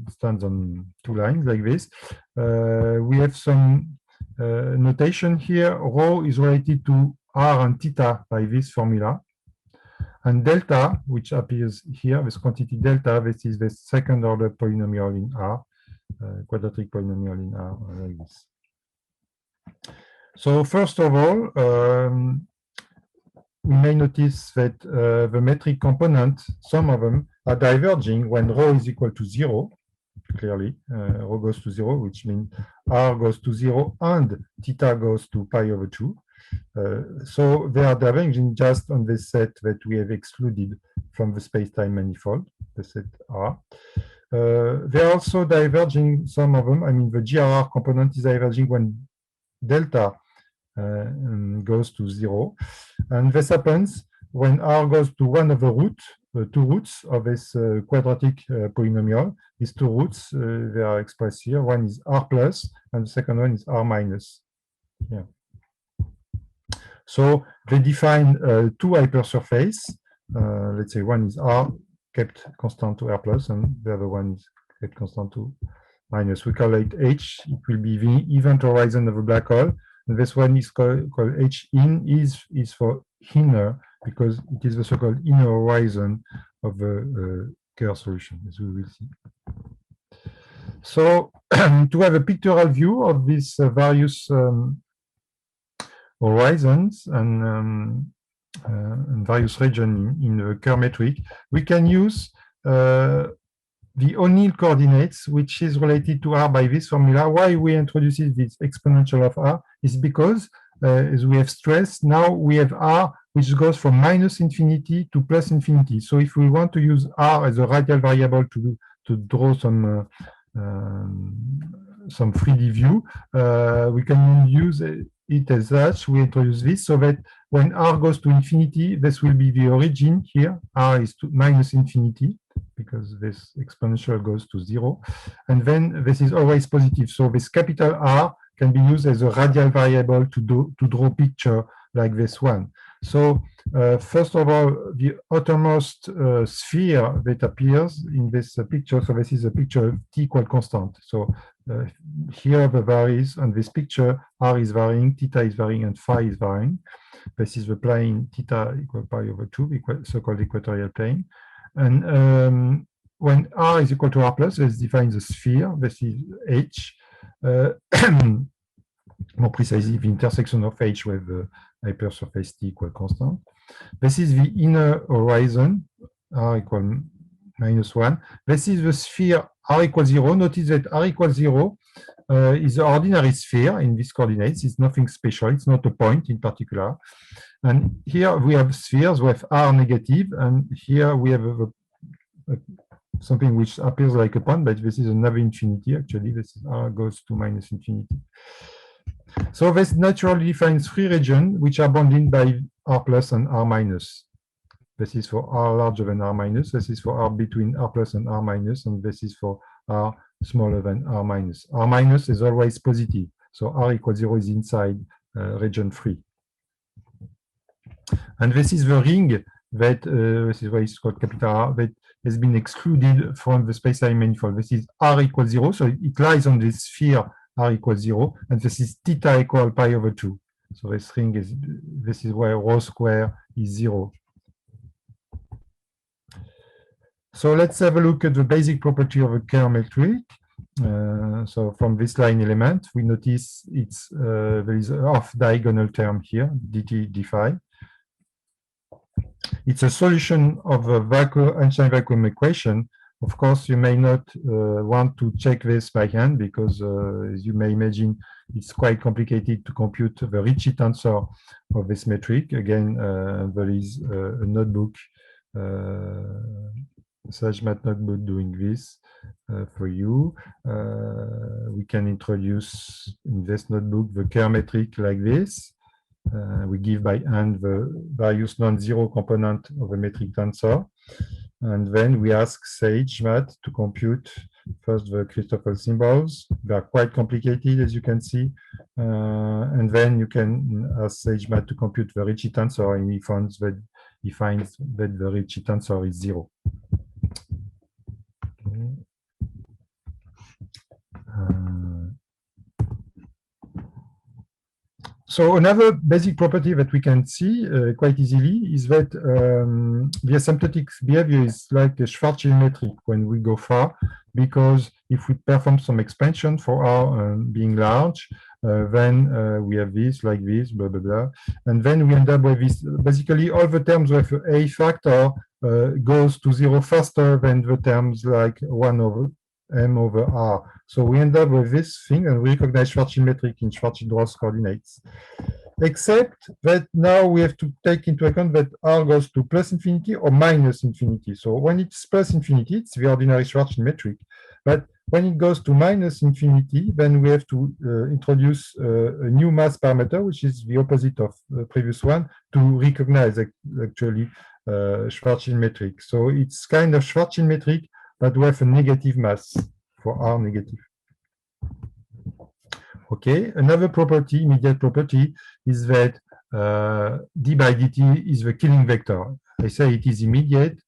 it stands on two lines like this. We have some notation here. Rho is related to r and theta by this formula. And delta, which appears here, this quantity delta, this is the second order polynomial in R, quadratic polynomial in R, like this. So first of all, we may notice that the metric component, some of them are diverging when rho is equal to 0, clearly. Rho goes to 0, which means R goes to 0 and theta goes to pi over 2. So they are diverging just on the set that we have excluded from the spacetime manifold, the set R. They are also diverging, some of them. I mean, the GRR component is diverging when delta goes to 0. And this happens when R goes to one of the two roots of this quadratic polynomial. These two roots, they are expressed here. One is R plus, and the second one is R minus. Yeah. So they define two hypersurface. Let's say one is R kept constant to R plus, and the other one is kept constant to minus. We call it H. It will be the event horizon of a black hole. And this one is called H in is for inner, because it is the so-called inner horizon of the Kerr solution, as we will see. So to have a pictorial view of these various horizons and various regions in the Kerr metric, we can use the O'Neill coordinates, which is related to R by this formula. Why we introduced this exponential of R is because, as we have stressed, now we have R which goes from minus infinity to plus infinity. So if we want to use R as a radial variable to draw some 3D view, we can use it as such. We introduce this so that when R goes to infinity, this will be the origin here. R is to minus infinity, because this exponential goes to 0. And then this is always positive. So this capital R can be used as a radial variable to draw a picture like this one. So first of all, the outermost sphere that appears in this picture, so this is a picture of t equal constant. So here the varies on this picture, R is varying, theta is varying, and phi is varying. This is the plane theta equal pi over 2, the so-called equatorial plane. And when R is equal to R plus, this defines a sphere. This is H. More precisely, the intersection of H with the hypersurface T equal constant. This is the inner horizon, R equal -1. This is the sphere R equals 0. Notice that R equals 0 is an ordinary sphere in these coordinates. It's nothing special. It's not a point in particular. And here we have spheres with R negative, and here we have something which appears like a point, but this is another infinity. Actually, this is R goes to minus infinity. So this naturally defines three regions which are bounded by R plus and R minus. This is for R larger than R minus. This is for R between R plus and R minus, and this is for R smaller than R minus. R minus is always positive, so R equals 0 is inside region 3. And this is the ring that this is why it's called capital R, that has been excluded from the spacetime manifold. This is R equals 0, so it lies on this sphere R equals 0, and this is theta equal pi over 2. So this ring is, this is where rho square is 0. So let's have a look at the basic property of a Kerr metric. So from this line element, we notice it's there is an off-diagonal term here, dt dphi. It's a solution of a Einstein vacuum equation. Of course, you may not want to check this by hand because, as you may imagine, it's quite complicated to compute the Ricci tensor of this metric. Again, there is a notebook, SageMath notebook doing this for you. We can introduce in this notebook the Kerr metric like this. We give by hand the various non-zero component of a metric tensor. And then we ask SageMath to compute first the Christoffel symbols. They are quite complicated, as you can see. And then you can ask SageMath to compute the Ricci tensor, and he finds that the Ricci tensor is 0. Okay. So another basic property that we can see quite easily is that the asymptotic behavior is like a Schwarzschild metric when we go far, because if we perform some expansion for R being large, then we have this, like this, blah, blah, blah. And then we end up with this. Basically, all the terms with A factor goes to 0 faster than the terms like 1 over M over R. So we end up with this thing, and we recognize Schwarzschild metric in Schwarzschild-Drost coordinates. Except that now we have to take into account that R goes to plus infinity or minus infinity. So when it's plus infinity, it's the ordinary Schwarzschild metric. But when it goes to minus infinity, then we have to introduce a new mass parameter, which is the opposite of the previous one, to recognize actually Schwarzschild metric. So it's kind of Schwarzschild metric, but we have a negative mass for R negative. Okay, another property, immediate property, is that d by dt is the killing vector. I say it is immediate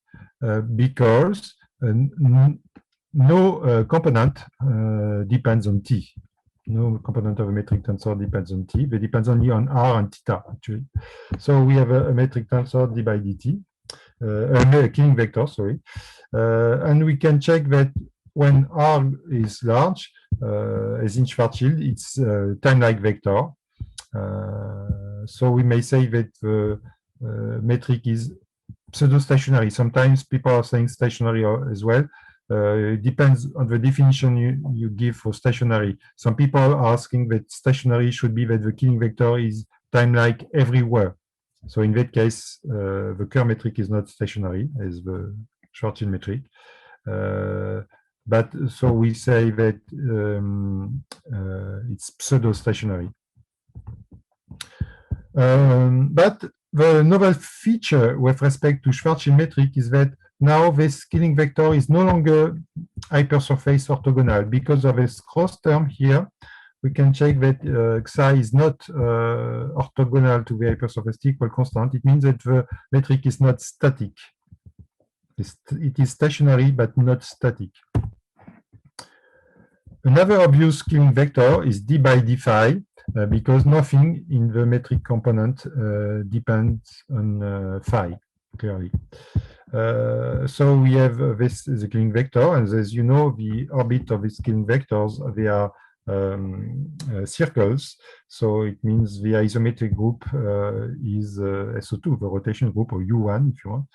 because no component depends on t. No component of a metric tensor depends on t. They depends only on r and theta, actually. So we have a metric tensor d by dt, a killing vector, sorry. And we can check that when R is large, as in Schwarzschild, it's a time-like vector. So we may say that the metric is pseudo-stationary. Sometimes people are saying stationary as well. It depends on the definition you give for stationary. Some people are asking that stationary should be that the killing vector is time-like everywhere. So in that case, the Kerr metric is not stationary as the Schwarzschild metric. But so we say that it's pseudo-stationary. But the novel feature with respect to Schwarzschild metric is that now this killing vector is no longer hypersurface orthogonal. Because of this cross term here, we can check that psi is not orthogonal to the hypersurface T equal constant. It means that the metric is not static. It is stationary, but not static. Another obvious killing vector is d by dphi, because nothing in the metric component depends on phi, clearly. So we have this is a killing vector, and as you know, the orbit of these killing vectors, they are circles. So it means the isometric group is SO2, the rotation group, or U1 if you want.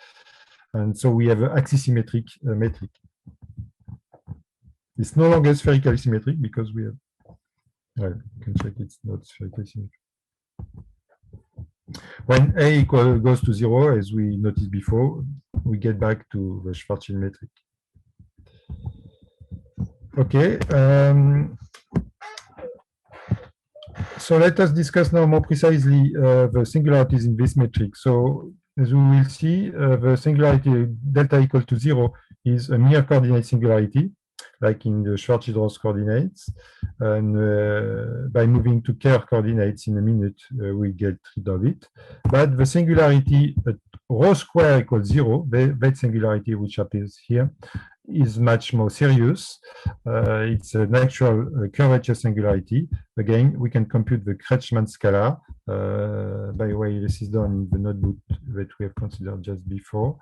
And so we have an axisymmetric metric. It's no longer spherically symmetric because we have, well, you can check it's not spherically symmetric. When A goes to 0, as we noticed before, we get back to the Schwarzschild metric. Okay. So let us discuss now more precisely the singularities in this metric. So as we will see, the singularity delta equal to 0 is a mere coordinate singularity, like in the Schwarzschild-Drost coordinates. And by moving to Kerr coordinates in a minute, we get rid of it. But the singularity at rho square equals 0, that singularity which appears here, is much more serious. It's an actual curvature singularity. Again, we can compute the Kretschmann scalar. By the way, this is done in the notebook that we have considered just before.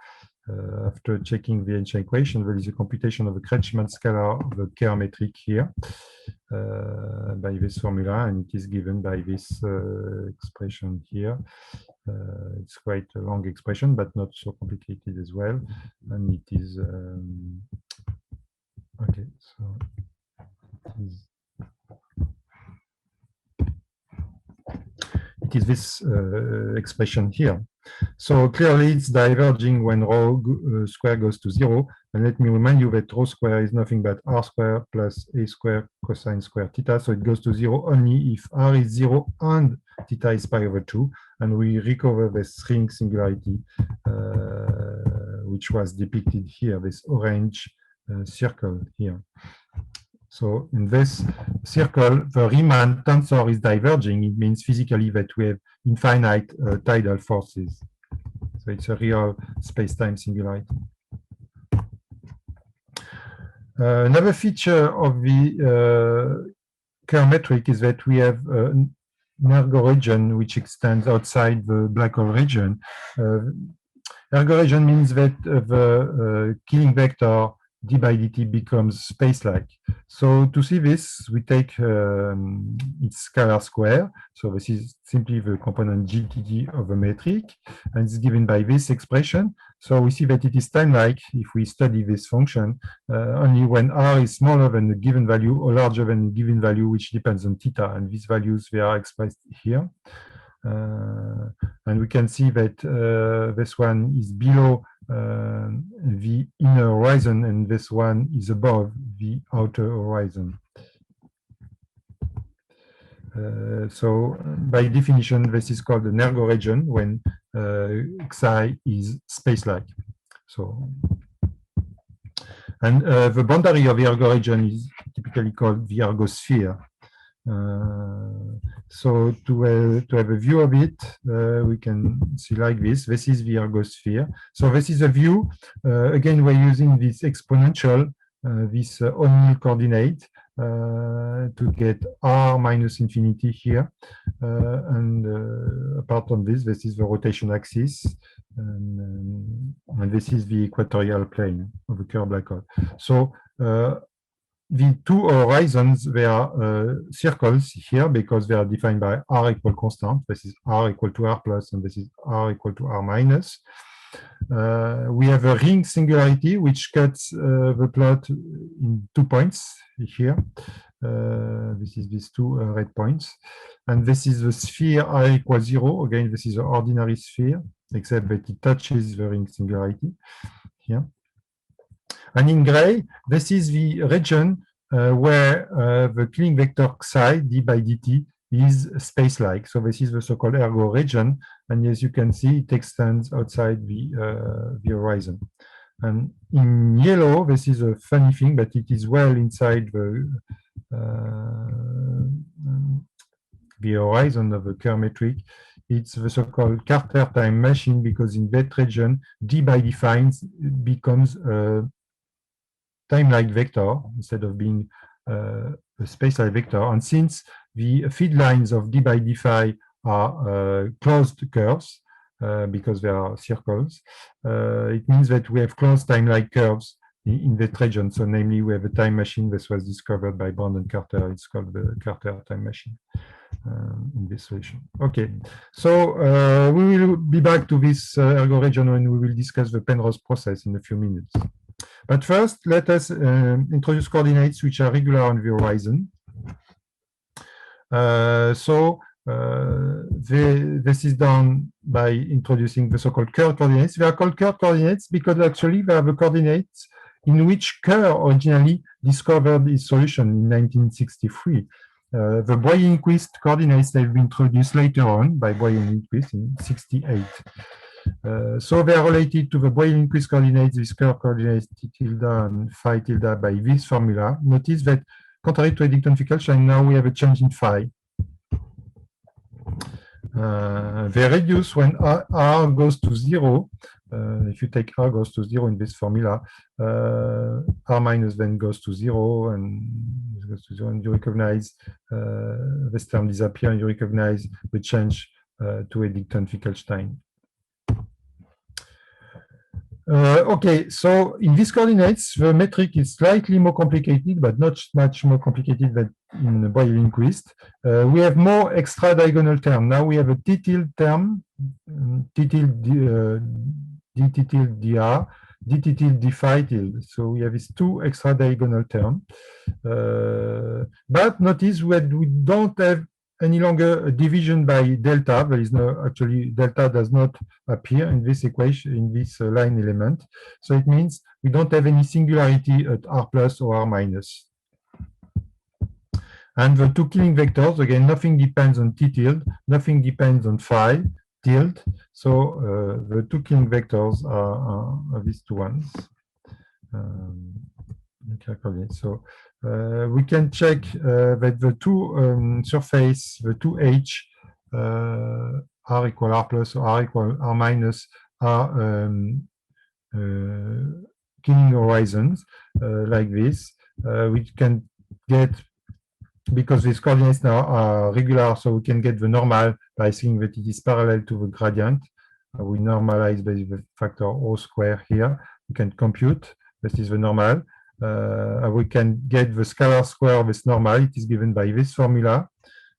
After checking the Einstein equation, there is a computation of the Kretschmann scalar of the Kerr metric here by this formula, and it is given by this expression here. It's quite a long expression, but not so complicated as well. And it is okay. So it is this expression here. So clearly, it's diverging when rho square goes to 0, And let me remind you that rho square is nothing but r square plus a square cosine square theta. So it goes to 0 only if r is 0 and theta is pi over 2. And we recover this ring singularity, which was depicted here, this orange circle here. So in this circle, the Riemann tensor is diverging. It means physically that we have infinite tidal forces. So it's a real space-time singularity. Another feature of the Kerr metric is that we have Nergo region which extends outside the black hole region. Nergo region means that the Killing vector d by dt becomes space-like. So to see this, we take its scalar square. So this is simply the component GTD of the metric, and it's given by this expression. So we see that it is time-like if we study this function only when r is smaller than the given value or larger than the given value, which depends on theta. And these values, they are expressed here. And we can see that this one is below the inner horizon, and this one is above the outer horizon. So by definition, this is called the Nergo region when xi is space-like. So, and the boundary of the Nergo region is typically called the ergosphere. So to have a view of it, we can see like this. This is the ergosphere. So this is a view. Again, we're using this exponential, this O'Neill coordinate to get r minus infinity here. And apart from this, this is the rotation axis. And this is the equatorial plane of the Kerr black hole. So the two horizons, they are circles here because they are defined by r equal constant. This is r equal to r plus, and this is r equal to r minus. We have a ring singularity which cuts the plot in 2 points here. This is these two red points. And this is the sphere r equals 0. Again, this is an ordinary sphere, except that it touches the ring singularity here. And in gray, this is the region where the Killing vector xi d by dt is space-like. So this is the so-called ergo region, and as you can see, it extends outside the horizon. And in yellow, this is a funny thing, but it is well inside the horizon of the Kerr metric. It's the so-called Carter time machine, because in that region, d by dphi becomes a time-like vector instead of being a space-like vector. And since the feed lines of d by dphi are closed curves, because they are circles, it means that we have closed time-like curves in that region. So namely, we have a time machine that was discovered by Brandon Carter. It's called the Carter time machine in this solution. Okay, so we will be back to this ergo region when we will discuss the Penrose process in a few minutes. But first, let us introduce coordinates which are regular on the horizon. This is done by introducing the so-called Kerr coordinates. They are called Kerr coordinates because actually they are the coordinates in which Kerr originally discovered his solution in 1963. The Boyer-Lindquist coordinates have been introduced later on by Boyer-Lindquist in 1968. So they are related to the Boyer-Lindquist coordinates, these Kerr coordinates T tilde and phi tilde by this formula. Notice that contrary to Eddington-Finkelstein, now we have a change in phi. They reduce when r goes to 0. If you take r goes to 0 in this formula, r minus then goes to 0, and this goes to 0, and you recognize this term disappears, and you recognize the change to Eddington-Finkelstein. Okay, so in these coordinates, the metric is slightly more complicated, but not much more complicated than in Boyer-Lindquist. We have more extra diagonal term. Now we have a T tilde term, T tilde d T tilde dr, d T tilde d phi tilde. So we have these two extra diagonal terms. But notice that we don't have any longer a division by delta. There is no, actually delta does not appear in this equation, in this line element. So it means we don't have any singularity at r plus or r minus. And the two Killing vectors, again, nothing depends on t tilde, nothing depends on phi tilde. So the two Killing vectors are these two ones. So we can check that the two surface, the two H, R equal R plus or R equal R minus, are Killing horizons like this. We can get, because these coordinates now are regular, so we can get the normal by saying that it is parallel to the gradient. We normalize by the factor O square here. We can compute, this is the normal. We can get the scalar square of this normal. It is given by this formula.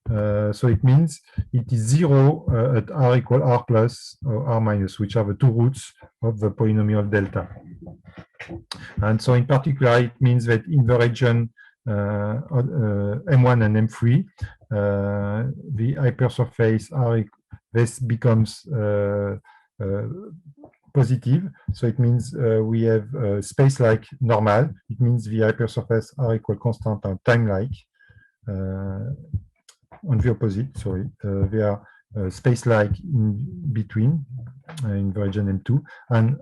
So it means it is 0 at r equal r plus or r minus, which are the two roots of the polynomial delta. And so in particular, it means that in the region M1 and M3, the hypersurface R, this becomes positive. So it means we have space-like normal. It means the hypersurface R equal constant and time-like. On the opposite, sorry, they are space-like in between, in the region M2. And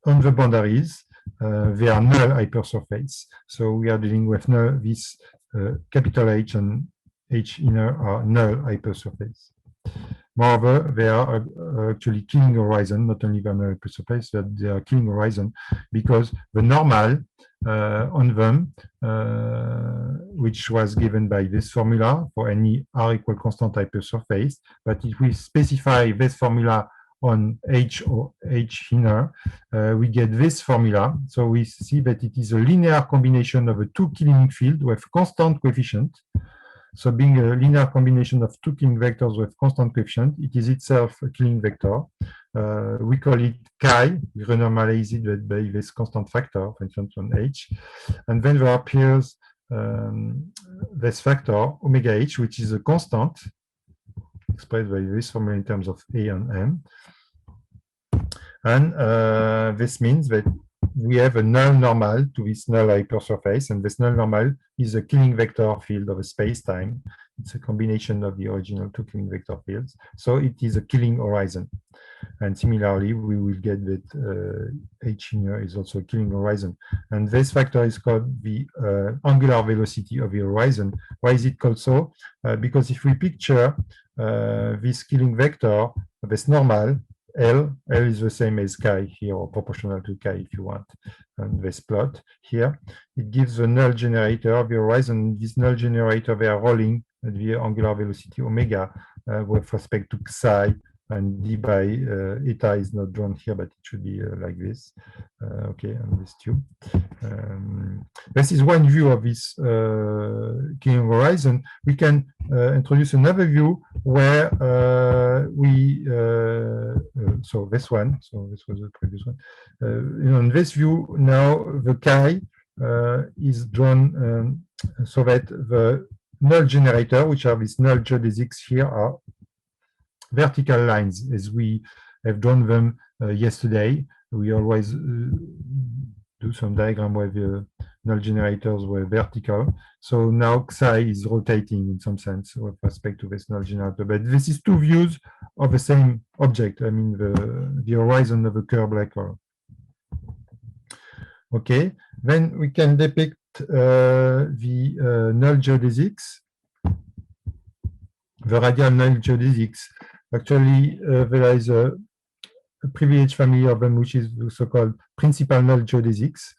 on the boundaries, they are null hypersurface. So we are dealing with null, this capital H and H inner are null hypersurface. Moreover, they are actually Killing horizon, not only the null hypersurface, but they are Killing horizon because the normal on them, which was given by this formula for any R equal constant hypersurface, but if we specify this formula on H or H inner, we get this formula. So we see that it is a linear combination of a two Killing field with constant coefficient. So being a linear combination of two Killing vectors with constant coefficient, it is itself a Killing vector. We call it chi. We renormalize it by this constant factor, for instance, on H. And then there appears this factor, omega H, which is a constant, expressed by this formula in terms of A and M. And this means that we have a null normal to this null hypersurface, and this null normal is a Killing vector field of a space-time. It's a combination of the original two Killing vector fields. So it is a Killing horizon. And similarly, we will get that H inner is also a Killing horizon. And this factor is called the angular velocity of the horizon. Why is it called so? Because if we picture this Killing vector, this normal, L is the same as chi here, or proportional to chi if you want. And this plot here, it gives the null generator of the horizon. This null generator, they are rolling at the angular velocity omega with respect to psi, and d by eta is not drawn here, but it should be like this. Okay, on this tube. This is one view of this Killing horizon. We can introduce another view where so this one, so this was the previous one. In this view, now the chi is drawn so that the null generator, which are these null geodesics here, are vertical lines as we have drawn them yesterday. We always do some diagram where the null generators were vertical. So now psi is rotating in some sense with respect to this null generator. But this is two views of the same object. I mean, the horizon of a curved black hole. Okay, then we can depict the null geodesics, the radial null geodesics. Actually, there is a privileged family of them, which is the so-called principal null geodesics.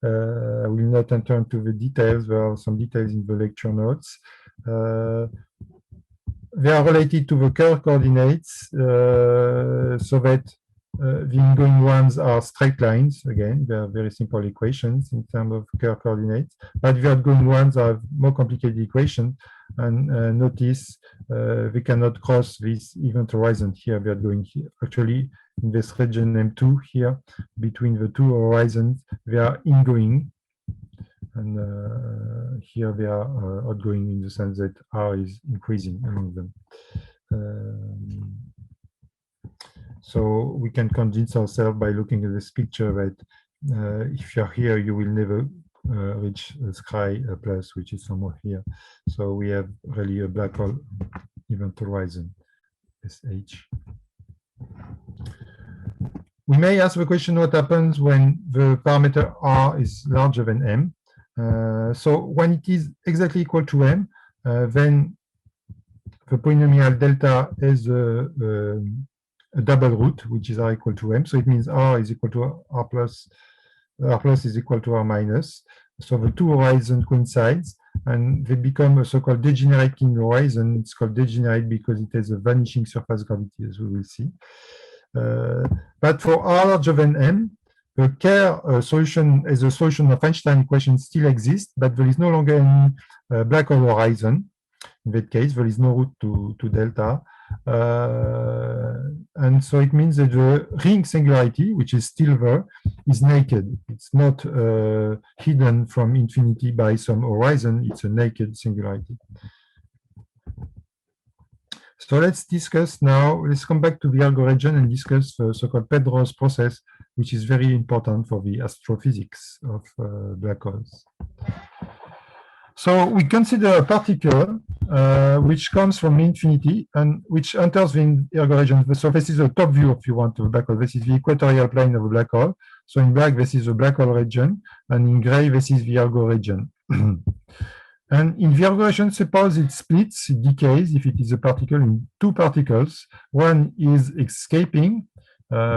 I will not enter into the details. There are some details in the lecture notes. They are related to the curve coordinates, so that the ingoing ones are straight lines. Again, they are very simple equations in terms of curve coordinates, but the outgoing ones are more complicated equations. And notice they cannot cross this event horizon here. They are going here. Actually, in this region M2 here, between the two horizons, they are ingoing. And here they are outgoing in the sense that R is increasing among them. So we can convince ourselves by looking at this picture that if you're here, you will never reach a sky plus, which is somewhere here. So we have really a black hole event horizon, SH. We may ask the question what happens when the parameter R is larger than M. So when it is exactly equal to M, then the polynomial delta has a double root, which is R equal to M. So it means R is equal to R plus is equal to R minus. So the two horizons coincides and they become a so-called degenerate King horizon. It's called degenerate because it has a vanishing surface gravity, as we will see. But for R larger than M, the Kerr solution as a solution of Einstein equation still exists, but there is no longer any black hole horizon. In that case, there is no root to delta. And so it means that the ring singularity, which is still there, is naked. It's not hidden from infinity by some horizon. It's a naked singularity. So let's discuss now, let's come back to the Virgo region and discuss the so-called Penrose process, which is very important for the astrophysics of black holes. So we consider a particle which comes from infinity and which enters the Virgo region. So this is a top view, if you want, of a black hole. This is the equatorial plane of a black hole. So in black, this is a black hole region, and in gray, this is the Virgo region. And in Virgo region, suppose it splits, it decays, if it is a particle, in two particles. One is escaping,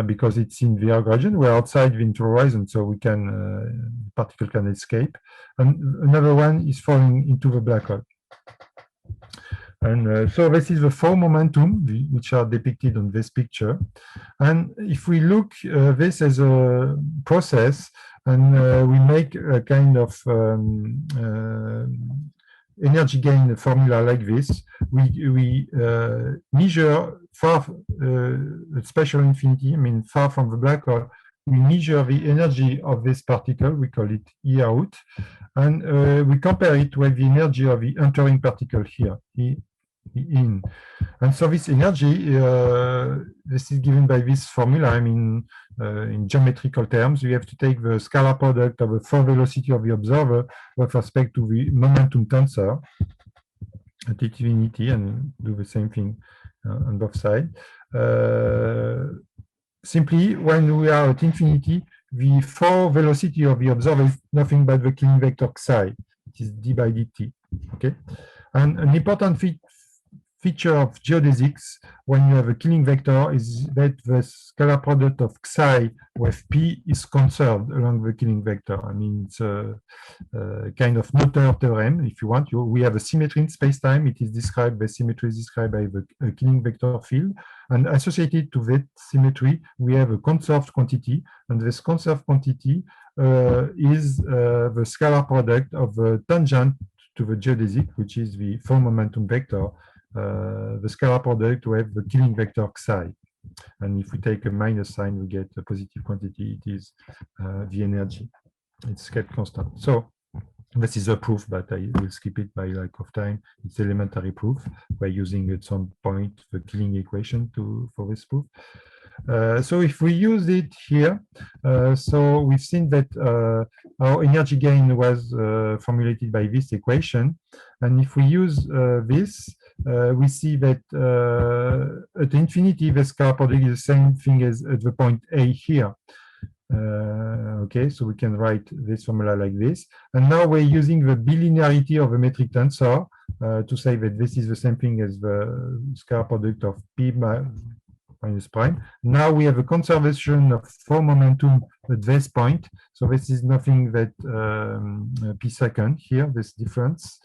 because it's in the Virgo region, we're outside the interhorizon, so we can, the particle can escape. And another one is falling into the black hole. And so this is the four momentum, which are depicted on this picture. And if we look this as a process, and we make a kind of energy gain formula like this, we measure far at spatial infinity, I mean far from the black hole, we measure the energy of this particle, we call it E out, and we compare it with the energy of the entering particle here, E in. And so this energy, this is given by this formula. I mean, in geometrical terms, we have to take the scalar product of the four velocity of the observer with respect to the momentum tensor at infinity, and do the same thing on both sides. Simply, when we are at infinity, the four velocity of the observer is nothing but the Killing vector psi. It is d by dt. Okay, and an important feature of geodesics when you have a Killing vector is that the scalar product of psi with p is conserved along the Killing vector. I mean, it's a kind of Noether theorem, if you want. We have a symmetry in spacetime. It is described, the symmetry is described by the Killing vector field. And associated to that symmetry, we have a conserved quantity. And this conserved quantity is the scalar product of the tangent to the geodesic, which is the four momentum vector. The scalar product with the Killing vector psi. And if we take a minus sign, we get a positive quantity. It is the energy. It's kept constant. So this is a proof, but I will skip it by lack of time. It's elementary proof by using at some point the Killing equation for this proof. So if we use it here, so we've seen that our energy gain was formulated by this equation. And if we use this, we see that at infinity, the scalar product is the same thing as at the point A here. Okay, so we can write this formula like this. And now we're using the bilinearity of a metric tensor to say that this is the same thing as the scalar product of P minus prime. Now we have a conservation of four momentum at this point. So this is nothing but P second here, this difference.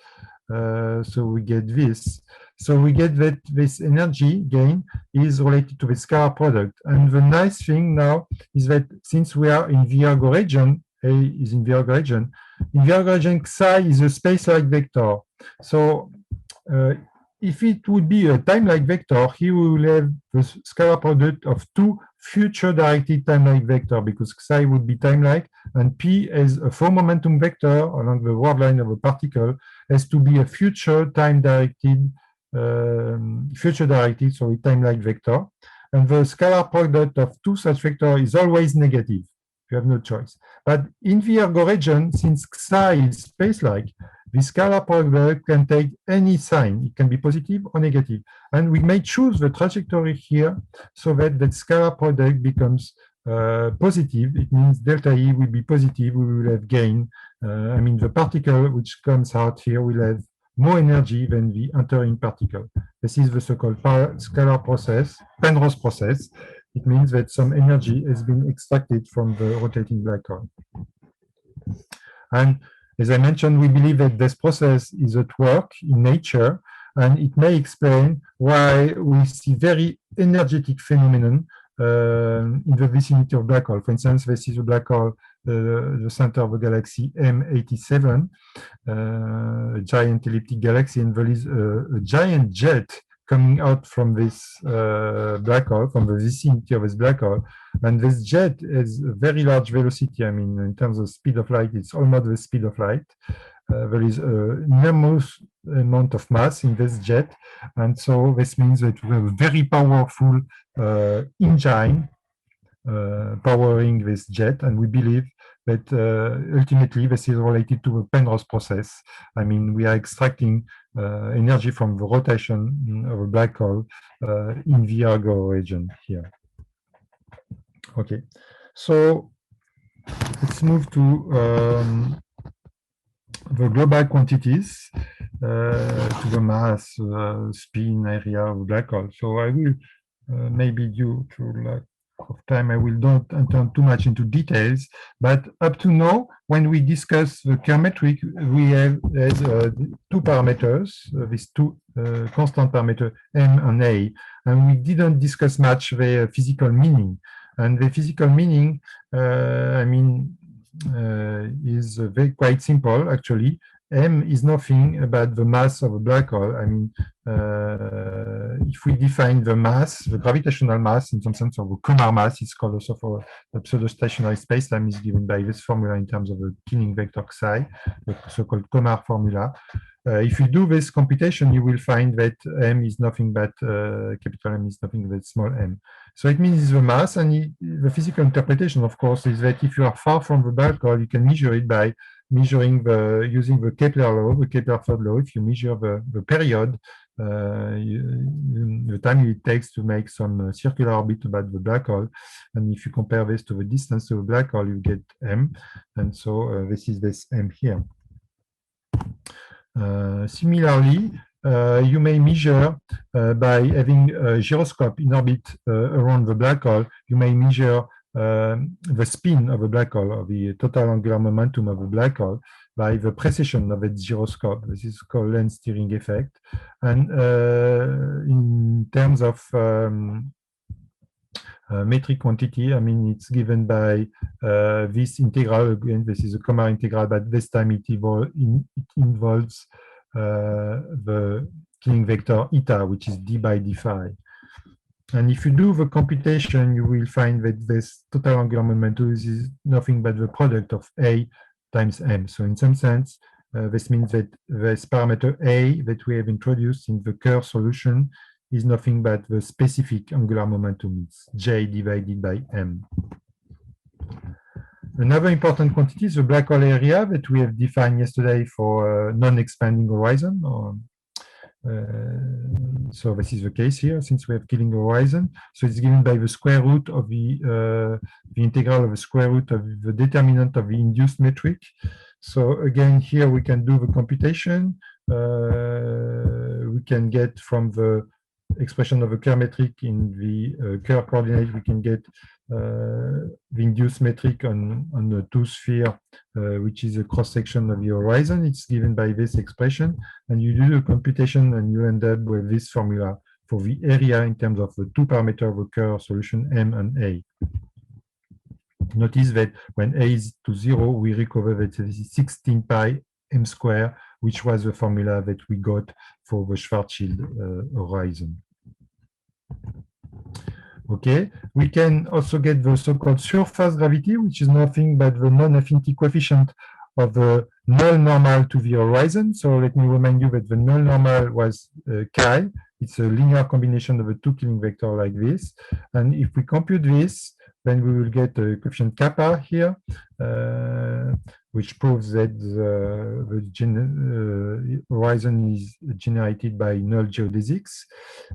So we get this. So we get that this energy gain is related to the scalar product. And the nice thing now is that since we are in Virgo region, A is in Virgo region, psi is a space-like vector. So if it would be a time-like vector, here we will have the scalar product of two future-directed time-like vectors, because psi would be time-like, and P as a four-momentum vector along the world line of a particle has to be a future time-directed, time-like vector. And the scalar product of two such vectors is always negative. You have no choice. But in the ergo region, since psi is space-like, the scalar product can take any sign. It can be positive or negative. And we may choose the trajectory here so that the scalar product becomes positive. It means delta E will be positive. We will have gain. I mean, the particle which comes out here will have more energy than the entering particle. This is the so-called scalar process, Penrose process. It means that some energy has been extracted from the rotating black hole. And as I mentioned, we believe that this process is at work in nature, and it may explain why we see very energetic phenomenon in the vicinity of black hole. For instance, this is a black hole, the center of the galaxy M87, a giant elliptic galaxy, and there is a giant jet coming out from this black hole, from the vicinity of this black hole. And this jet has a very large velocity. I mean, in terms of speed of light, it's almost the speed of light. There is an enormous amount of mass in this jet. And so this means that we have a very powerful engine powering this jet. And we believe that ultimately this is related to a Penrose process. I mean, we are extracting energy from the rotation of a black hole in the ergo region here. Okay, so let's move to the global quantities, to the mass, spin, area of a black hole. So I will, maybe due to lack of time, I will not enter too much into details, but up to now, when we discuss the geometric, we have two parameters, these two constant parameters, M and A, and we didn't discuss much the physical meaning. And the physical meaning, I mean, is quite simple, actually. M is nothing but the mass of a black hole. I mean, if we define the mass, the gravitational mass, in some sense, of a Komar mass, it's called also for the pseudo-stationary spacetime, is given by this formula in terms of the Killing vector psi, the so-called Komar formula. If you do this computation, you will find that M is nothing but, capital M is nothing but small m. So it means it's the mass, and the physical interpretation, of course, is that if you are far from the black hole, you can measure it by measuring using the Kepler law, the Kepler third law. If you measure the period, the time it takes to make some circular orbit about the black hole, and if you compare this to the distance to the black hole, you get M, and so this is this M here. Similarly, you may measure by having a gyroscope in orbit around the black hole. You may measure the spin of a black hole, or the total angular momentum of a black hole, by the precession of its gyroscope. This is called lens steering effect. And in terms of metric quantity, I mean, it's given by this integral. Again, this is a Komar integral, but this time it involves the Killing vector eta, which is d by dphi. And if you do the computation, you will find that this total angular momentum is nothing but the product of A times M. So in some sense, this means that this parameter A that we have introduced in the Kerr solution is nothing but the specific angular momentum. It's J divided by M. Another important quantity is the black hole area that we have defined yesterday for non-expanding horizon. So this is the case here, since we have Killing horizon. So it's given by the square root of the integral of the square root of the determinant of the induced metric. So again, here we can do the computation. We can get from the expression of a Kerr metric in the Kerr coordinate, we can get the induced metric on the two sphere, which is a cross section of the horizon. It's given by this expression, and you do the computation and you end up with this formula for the area in terms of the two parameter of a Kerr solution, M and A. Notice that when A is to 0, we recover that this is 16 pi m square which was the formula that we got for the Schwarzschild horizon. Okay, we can also get the so-called surface gravity, which is nothing but the non-affinity coefficient of the null normal to the horizon. So let me remind you that the null normal was chi. It's a linear combination of a two Killing vector like this. And if we compute this, then we will get a coefficient kappa here, which proves that the horizon is generated by null geodesics.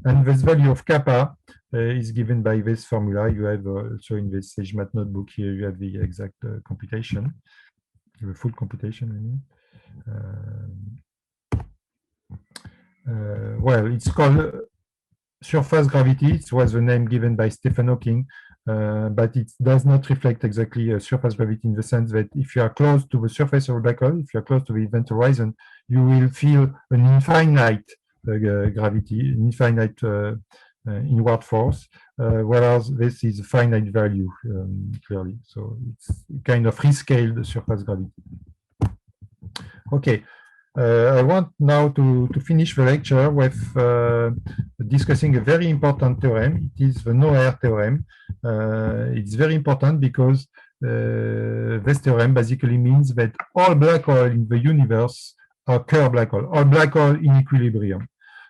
And this value of kappa is given by this formula. You have also in this SageMath notebook here, you have the exact computation, the full computation, I mean. Well, it's called surface gravity. It was the name given by Stephen Hawking, but it does not reflect exactly surface gravity in the sense that if you are close to the surface of a black hole, if you are close to the event horizon, you will feel an infinite gravity, an infinite inward force, whereas this is a finite value, clearly. So it's kind of rescaled surface gravity. Okay. I want now to finish the lecture with discussing a very important theorem. It is the no-air theorem. It's very important because this theorem basically means that all black holes in the universe are Kerr black holes, all black holes in equilibrium.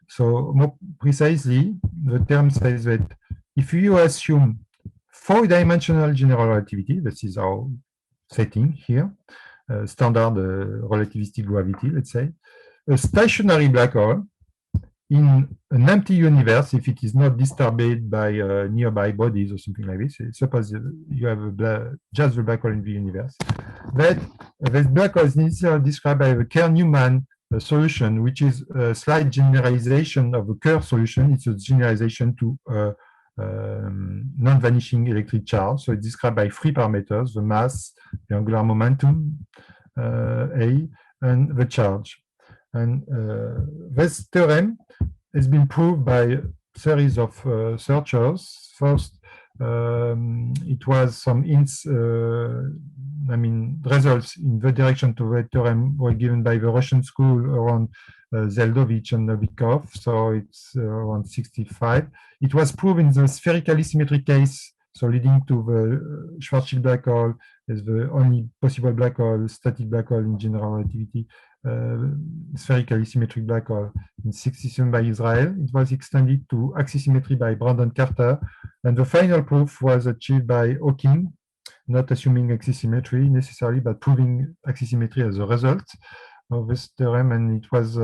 So more precisely, the term says that if you assume four-dimensional general relativity, this is our setting here, standard relativistic gravity, let's say, a stationary black hole in an empty universe, if it is not disturbed by nearby bodies or something like this, suppose you have just the black hole in the universe, that this black hole is initially described by the Kerr-Newman solution, which is a slight generalization of the Kerr solution. It's a generalization to non-vanishing electric charge. So it's described by three parameters: the mass, the angular momentum, A, and the charge. And this theorem has been proved by a series of searchers. First, it was some results in the direction to the theorem were given by the Russian school around Zeldovich and Novikov, so it's around 65. It was proven in the spherical symmetric case, so leading to the Schwarzschild black hole as the only possible black hole, static black hole in general relativity, spherically symmetric black hole in 67 by Israel. It was extended to axisymmetry by Brandon Carter, and the final proof was achieved by Hawking, not assuming axisymmetry necessarily, but proving axisymmetry as a result of this theorem, and it was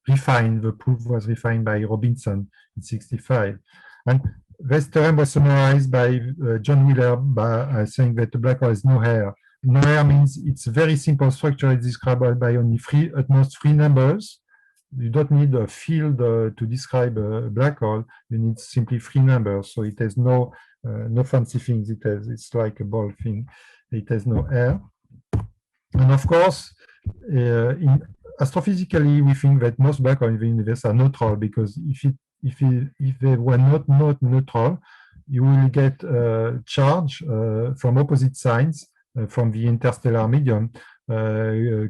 refined. The proof was refined by Robinson in 65. And this theorem was summarized by John Wheeler by saying that the black hole has no hair. No hair means it's a very simple structure. It's described by only at most three numbers. You don't need a field to describe a black hole. You need simply three numbers. So it has no fancy things. It's like a ball thing. It has no hair. And of course, astrophysically, we think that most black holes in the universe are neutral, because if they were not neutral, you will get charge from opposite signs from the interstellar medium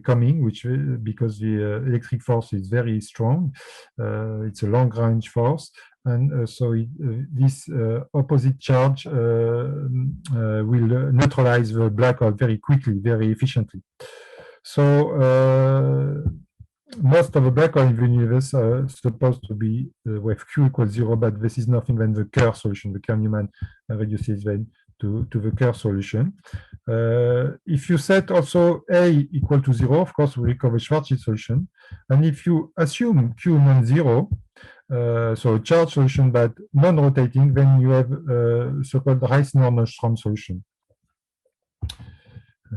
coming, which because the electric force is very strong, it's a long-range force, and so this opposite charge will neutralize the black hole very quickly, very efficiently. So most of the black hole in the universe are supposed to be with Q equals 0, but this is nothing than the Kerr solution. The Kerr-Newman reduces then to the Kerr solution. If you set also A equal to 0, of course, we recover Schwarzschild solution. And if you assume Q non-zero, so a charge solution but non-rotating, then you have so-called Reissner-Nordström solution.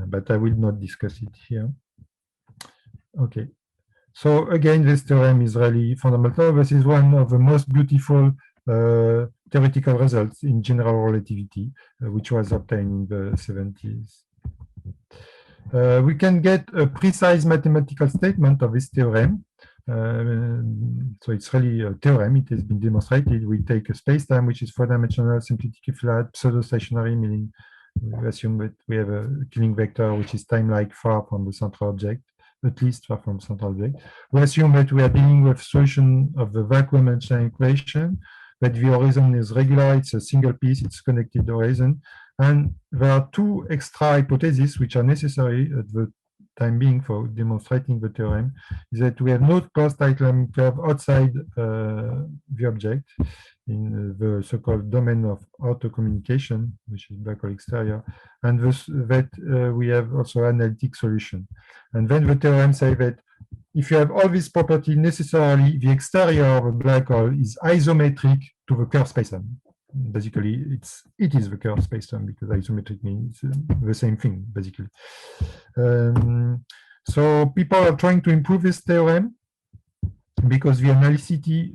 But I will not discuss it here. Okay. So again, this theorem is really fundamental. This is one of the most beautiful theoretical results in general relativity, which was obtained in the 70s. We can get a precise mathematical statement of this theorem. So it's really a theorem. It has been demonstrated. We take a spacetime, which is four-dimensional, symplectically flat, pseudo-stationary, meaning we assume that we have a Killing vector, which is time-like far from the central object. at least far from central object. We assume that we are dealing with solution of the vacuum Einstein equation, that the horizon is regular, it's a single piece, it's connected horizon. And there are two extra hypotheses which are necessary at the time being for demonstrating the theorem, is that we have no closed dynamic curve outside the object in the so-called domain of auto communication, which is black hole exterior, and that we have also analytic solution. And then the theorem says that if you have all these properties, necessarily the exterior of a black hole is isometric to the curved spacetime. Basically, it is the curved spacetime because isometric means the same thing, basically. So people are trying to improve this theorem because the analyticity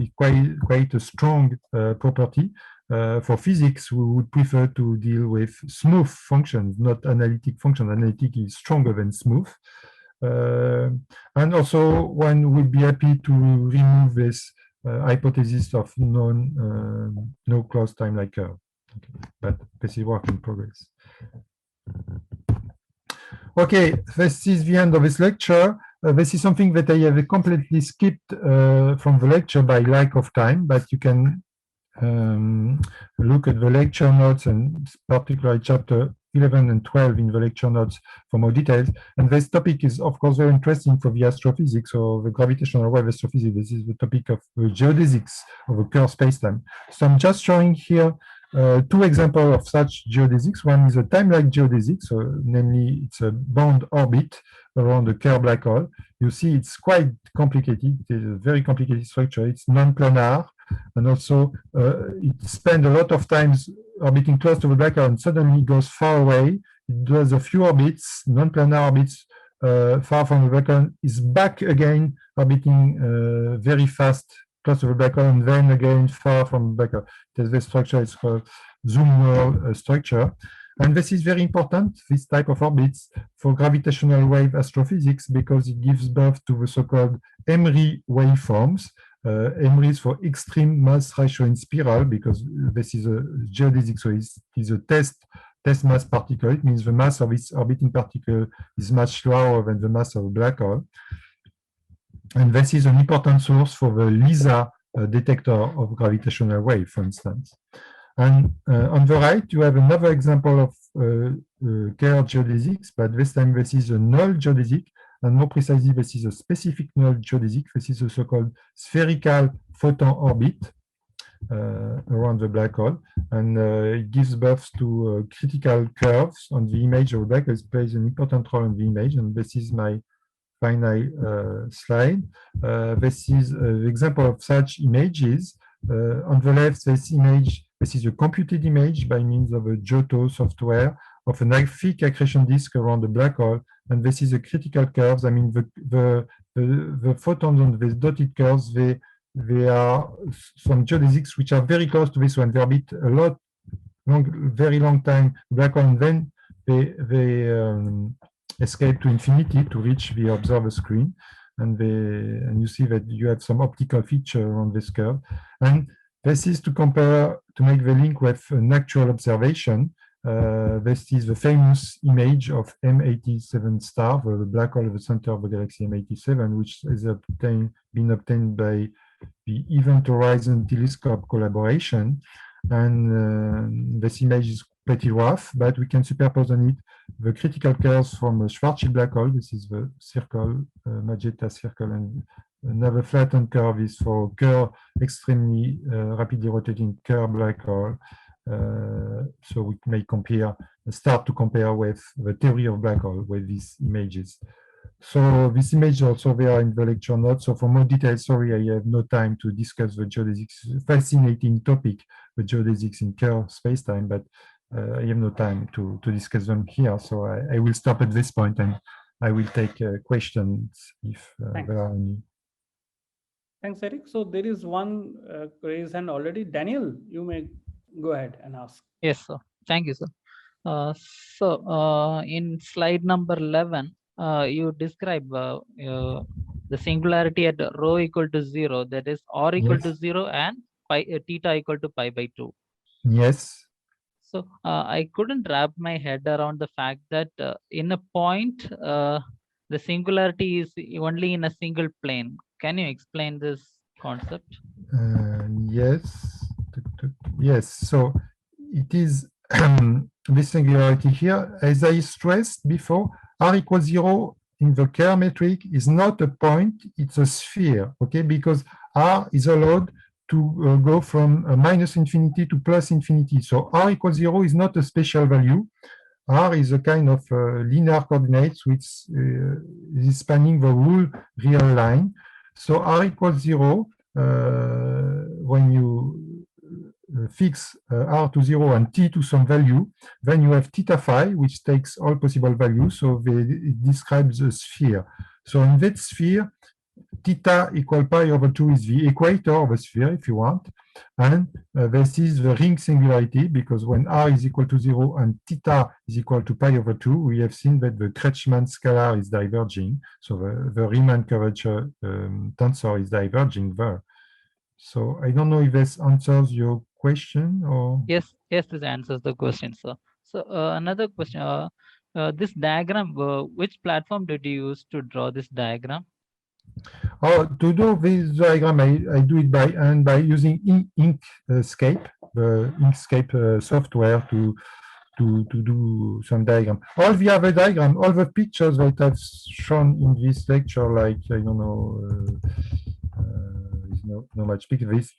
is quite a strong property. For physics, we would prefer to deal with smooth functions, not analytic functions. Analytic is stronger than smooth. And also, one would be happy to remove this hypothesis of no closed time-like curve. Okay. But this is work in progress. Okay, this is the end of this lecture. This is something that I have completely skipped from the lecture by lack of time, but you can look at the lecture notes and particularly chapter 11 and 12 in the lecture notes for more details. And this topic is, of course, very interesting for the astrophysics or the gravitational wave astrophysics. This is the topic of the geodesics of a curved spacetime. So I'm just showing here two examples of such geodesics. One is a time-like geodesic, so namely it's a bound orbit around a curved black hole. You see it's quite complicated. It is a very complicated structure. It's non-planar, and also it spends a lot of times orbiting close to the black hole and suddenly goes far away. It does a few orbits, non-planar orbits far from the black hole, is back again orbiting very fast close to the black hole, and then again far from the black hole. This structure is called zoom world structure. And this is very important, this type of orbits, for gravitational wave astrophysics, because it gives birth to the so-called Emery waveforms. Emery is for extreme mass ratio in spiral, because this is a geodesic, so it is a test mass particle. It means the mass of its orbiting particle is much lower than the mass of a black hole. And this is an important source for the LISA detector of gravitational wave, for instance. And on the right, you have another example of Kerr geodesics, but this time this is a null geodesic, and more precisely, this is a specific null geodesic. This is a so-called spherical photon orbit around the black hole, and it gives birth to critical curves on the image of the black hole. It plays an important role in the image, and this is my final slide. This is an example of such images. On the left, this image, this is a computed image by means of a Giotto software of an thick accretion disk around the black hole, and this is a critical curves. I mean, the photons on these dotted curves, they are some geodesics which are very close to this one. They orbit a lot, very long time black hole, and then they escape to infinity to reach the observer screen, and you see that you have some optical feature on this curve. And this is to make the link with an actual observation. This is the famous image of M87 star, the black hole at the center of the galaxy M87, which has been obtained by the Event Horizon Telescope collaboration. And this image is pretty rough, but we can superpose on it the critical curves from a Schwarzschild black hole. This is the circle, magenta circle, and another flattened curve is for Kerr, extremely rapidly rotating Kerr black hole. So we may start to compare with the theory of black hole with these images. So this image also there in the lecture notes. So for more details, sorry, I have no time to discuss the geodesics. Fascinating topic, the geodesics in Kerr spacetime, but I have no time to discuss them here. So I will stop at this point, and I will take questions if there are any.
Thanks, Eric. So there is one raised hand already. Daniel, you may go ahead and ask.
Yes, sir. Thank you, sir. In slide number 11, you describe the singularity at rho equal to 0, that is r equal to 0 and theta equal to pi by 2.
Yes.
So I couldn't wrap my head around the fact that in a point the singularity is only in a single plane. Can you explain this concept?
Yes. Yes. So it is this singularity here, as I stressed before, r equals 0 in the Kerr metric is not a point, it's a sphere, okay? Because r is allowed to go from minus infinity to plus infinity. So r equals 0 is not a special value. R is a kind of linear coordinates which is spanning the whole real line. So r equals 0 when you fix r to 0 and t to some value, then you have theta phi, which takes all possible values. So it describes a sphere. So in that sphere, theta equal pi over 2 is the equator of a sphere, if you want. And this is the ring singularity, because when r is equal to 0 and theta is equal to pi over 2, we have seen that the Kretschmann scalar is diverging. So the Riemann curvature tensor is diverging there. So I don't know if this answers your question or...
Yes, this answers the question, sir. So another question, this diagram, which platform did you use to draw this diagram?
Oh, to do this diagram, I do it by using Inkscape, the Inkscape software to do some diagram. All the other diagram, all the pictures that I've shown in this lecture, like I don't know, there's no much picture. This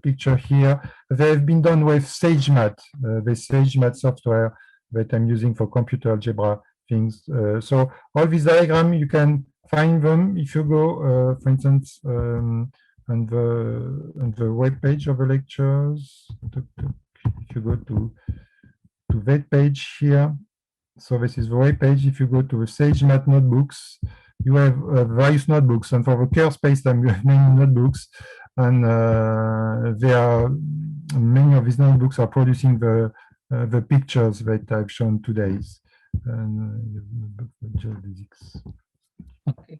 picture here, they have been done with SageMath, the SageMath software that I'm using for computer algebra things. So all these diagrams, you can find them if you go, for instance, on the web page of the lectures. If you go to that page here, so this is the web page. If you go to the SageMath notebooks, you have various notebooks, and for the Kerr spacetime, you have many notebooks, and there are many of these notebooks are producing the pictures that I've shown today. And geodesics.
Okay.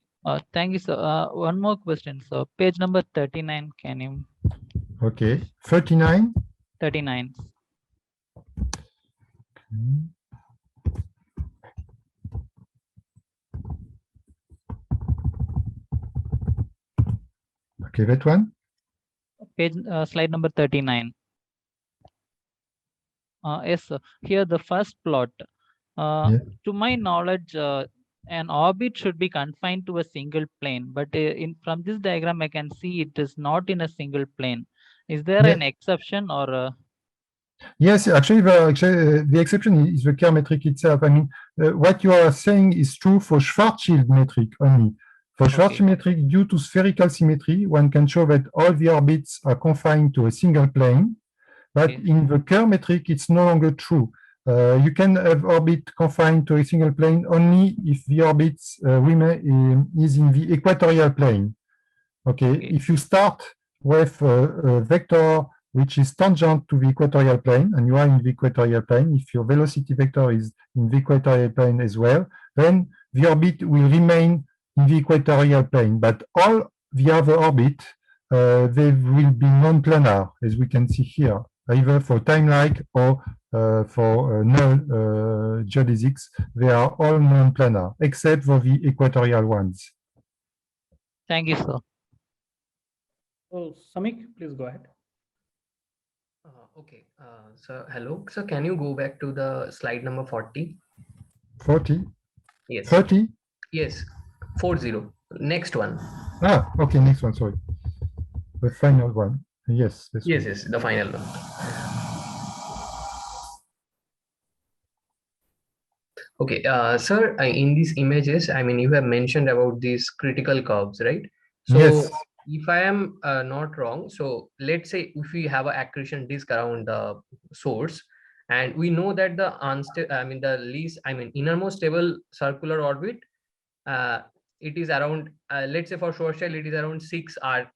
Thank you, sir. One more question. So page number 39, can you?
Okay, 39.
39.
Okay, that one.
Page slide number 39. Yes, sir. Here the first plot.
Yeah.
To my knowledge, an orbit should be confined to a single plane, but from this diagram, I can see it is not in a single plane. Is there an exception or?
Yes, actually, the exception is the Kerr metric itself. I mean, what you are saying is true for Schwarzschild metric only. For Schwarzschild metric, due to spherical symmetry, one can show that all the orbits are confined to a single plane. But in the Kerr metric, it's no longer true. You can have orbit confined to a single plane only if the orbit is in the equatorial plane. Okay, if you start with a vector which is tangent to the equatorial plane, and you are in the equatorial plane, if your velocity vector is in the equatorial plane as well, then the orbit will remain in the equatorial plane. But all the other orbit, they will be non-planar, as we can see here, either for time-like or for null geodesics. They are all non-planar, except for the equatorial ones.
Thank you, sir.
So, Samik, please go ahead.
Okay, so hello. So can you go back to the slide number 40?
40?
Yes.
30?
Yes, 40. Next one.
Ah, okay, next one, sorry. The final one. Yes.
Yes, the final one. Okay, sir, in these images, I mean, you have mentioned about these critical curves, right? So
yes.
If I am not wrong, so let's say if we have an accretion disk around the source, and we know that the innermost stable circular orbit, it is around, let's say for Schwarzschild, it is around 6 R,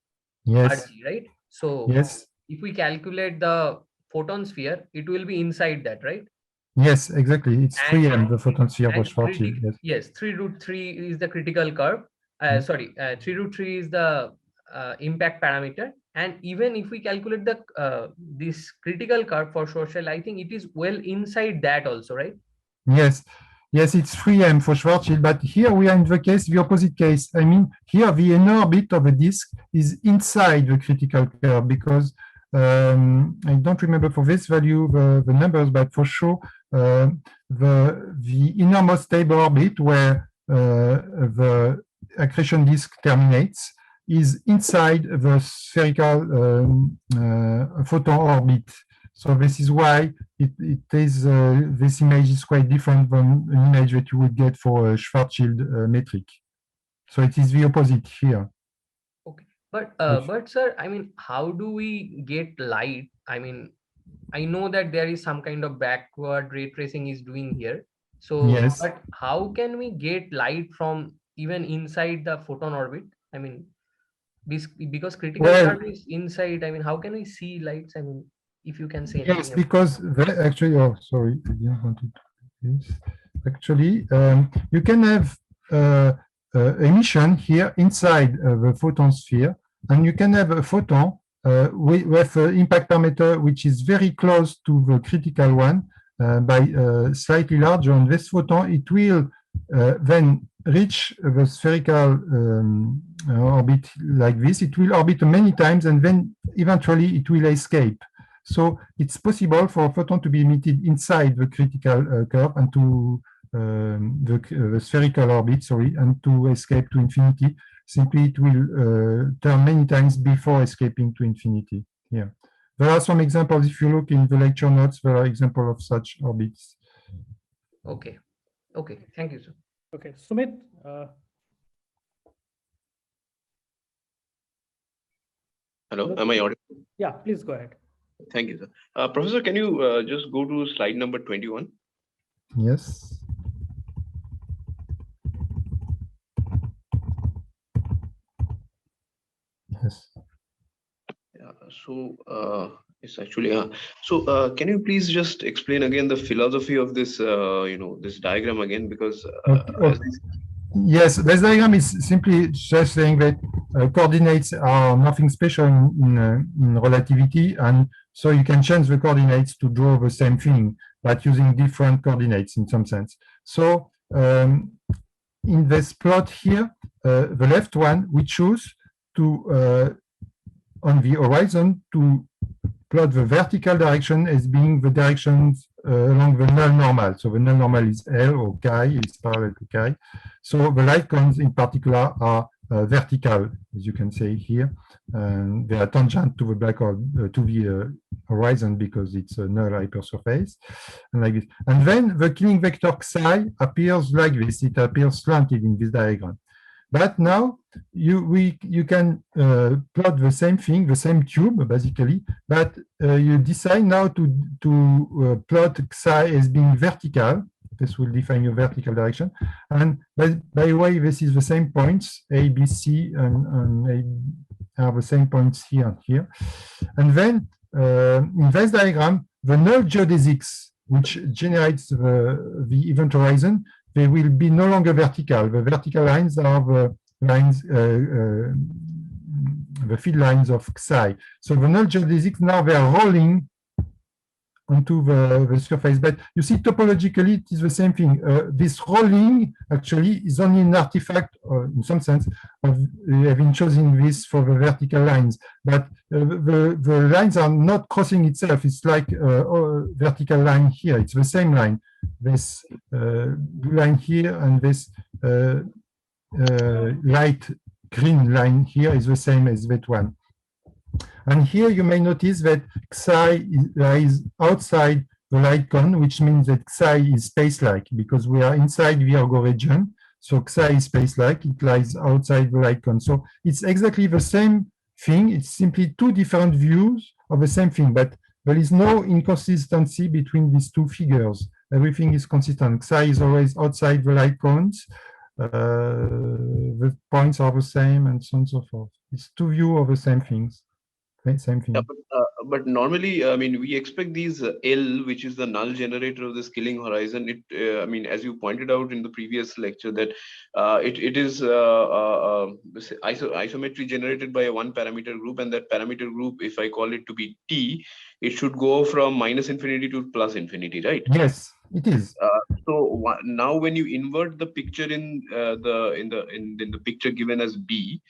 yes.
RG, right? So
yes.
If we calculate the photon sphere, it will be inside that, right?
Yes, exactly. It's 3M, the photon sphere for Schwarzschild.
Yes, 3√3 is the critical curve. 3√3 is the impact parameter. And even if we calculate the this critical curve for Schwarzschild, I think it is well inside that also, right?
Yes. Yes, it's 3m for Schwarzschild, but here we are in the opposite case. I mean, here the inner orbit of a disk is inside the critical curve because I don't remember for this value the numbers, but for sure the innermost stable orbit where the accretion disk terminates is inside the spherical photon orbit. So this is why this image is quite different from an image that you would get for a Schwarzschild metric. So it is the opposite here.
Okay, but sir, I mean, how do we get light? I mean, I know that there is some kind of backward ray tracing is doing here. So,
yes.
But how can we get light from even inside the photon orbit? I mean, because critical curve is inside. I mean, how can we see lights? I mean, if you can say.
Yes, because actually, oh, sorry, I didn't want to do this. Actually, you can have emission here inside the photon sphere, and you can have a photon with an impact parameter which is very close to the critical one by slightly larger. And this photon, it will then reach the spherical orbit like this. It will orbit many times, and then eventually it will escape. So it's possible for a photon to be emitted inside the critical curve and to the spherical orbit, sorry, and to escape to infinity. Simply, it will turn many times before escaping to infinity. Yeah, there are some examples. If you look in the lecture notes, there are examples of such orbits.
Okay. Okay. Thank you, sir.
Okay, Sumit.
Hello, am I audible?
Yeah, please go ahead.
Thank you, sir. Professor, can you just go to slide number 21?
Yes. Yes.
Yeah, so it's actually can you please just explain again the philosophy of this this diagram again, because
yes, this diagram is simply just saying that coordinates are nothing special in relativity, and so you can change the coordinates to draw the same thing, but using different coordinates in some sense. So in this plot here, the left one, we choose to on the horizon to plot the vertical direction as being the directions along the null normal. So the null normal is L, or chi, is parallel to chi. So the light cones in particular are vertical, as you can see here. They are tangent to the black hole, to the horizon, because it's a null hypersurface, and like this. And then the Killing vector psi appears like this. It appears slanted in this diagram. But now you can plot the same thing, the same tube, basically, but you decide now to plot psi as being vertical. This will define your vertical direction. And by the way, this is the same points, A, B, C, and are the same points here and here. And then in this diagram, the null geodesics, which generates the event horizon, they will be no longer vertical. The vertical lines are the lines, the field lines of psi. So the null geodesics now they are rolling onto the surface. But you see, topologically, it is the same thing. This rolling actually is only an artifact, in some sense, of having chosen this for the vertical lines. But the lines are not crossing itself. It's like a vertical line here. It's the same line. This blue line here and this light green line here is the same as that one. And here you may notice that psi lies outside the light cone, which means that psi is space-like, because we are inside the Virgo region. So psi is space-like, it lies outside the light cone. So it's exactly the same thing. It's simply two different views of the same thing, but there is no inconsistency between these two figures. Everything is consistent. Psi is always outside the light cones. The points are the same, and so on and so forth. It's two views of the same things. Same thing.
Yeah, but but normally, I mean, we expect these L, which is the null generator of this killing horizon. I mean, as you pointed out in the previous lecture, that it is isometry generated by a one parameter group, and that parameter group, if I call it to be T, it should go from -infinity to +infinity, right?
Yes, it is.
So now, when you invert the picture in the picture given as B,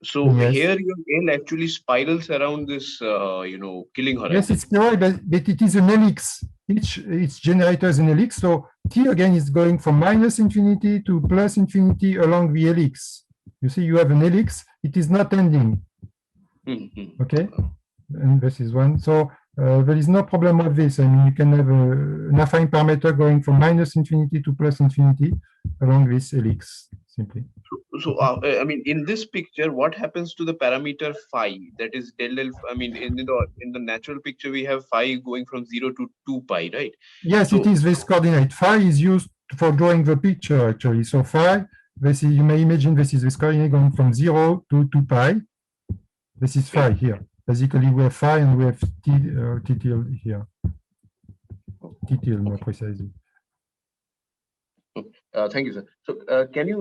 so
Yes.
here your L actually spirals around this, killing horizon.
Yes, it's correct, but it is an helix. Each generator is an helix. So T again is going from -infinity to +infinity along the helix. You see, you have an helix. It is not ending. Okay, and this is one. So there is no problem with this. I mean, you can have an affine parameter going from -infinity to +infinity along this helix, simply.
So I mean, in this picture, what happens to the parameter phi? That is del L. I mean, in the natural picture, we have phi going from 0 to 2 pi, right?
Yes, so, it is this coordinate. Phi is used for drawing the picture, actually. So phi, this is, you may imagine this is this coordinate going from 0 to 2 pi. This is phi here. Basically, we have phi and we have t tilde here. T tilde, more precisely.
Thank you, sir. So, can you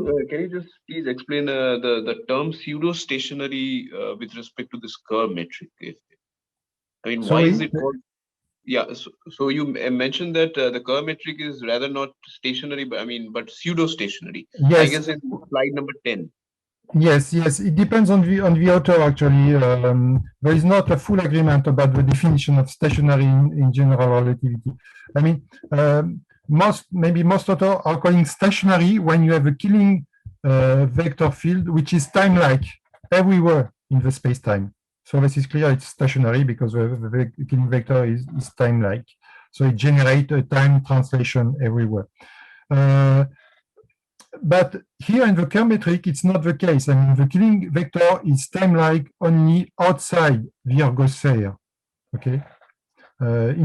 just please explain the term pseudo-stationary with respect to this curve metric? I mean, why is it called? Yeah. So you mentioned that the curve metric is rather not stationary, but pseudo-stationary.
Yes.
I guess in slide number 10.
Yes, it depends on the author, actually. There is not a full agreement about the definition of stationary in general relativity. I mean, most authors are calling stationary when you have a killing vector field which is time-like everywhere in the space-time. So this is clear, it's stationary because the killing vector is time-like. So it generates a time translation everywhere. But here in the curve metric, it's not the case. I mean, the killing vector is time-like only outside the ergosphere. Okay.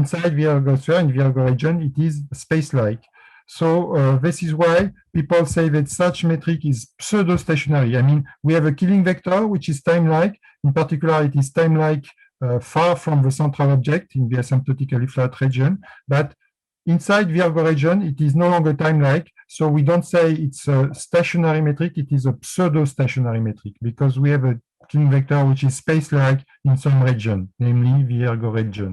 Inside the ergosphere, in the ergo region, it is space-like. So this is why people say that such metric is pseudo-stationary. I mean, we have a killing vector which is time-like. In particular, it is time-like far from the central object in the asymptotically flat region. But inside the ergo region, it is no longer time-like. So we don't say it's a stationary metric. It is a pseudo-stationary metric because we have a killing vector which is space-like in some region, namely the ergo region.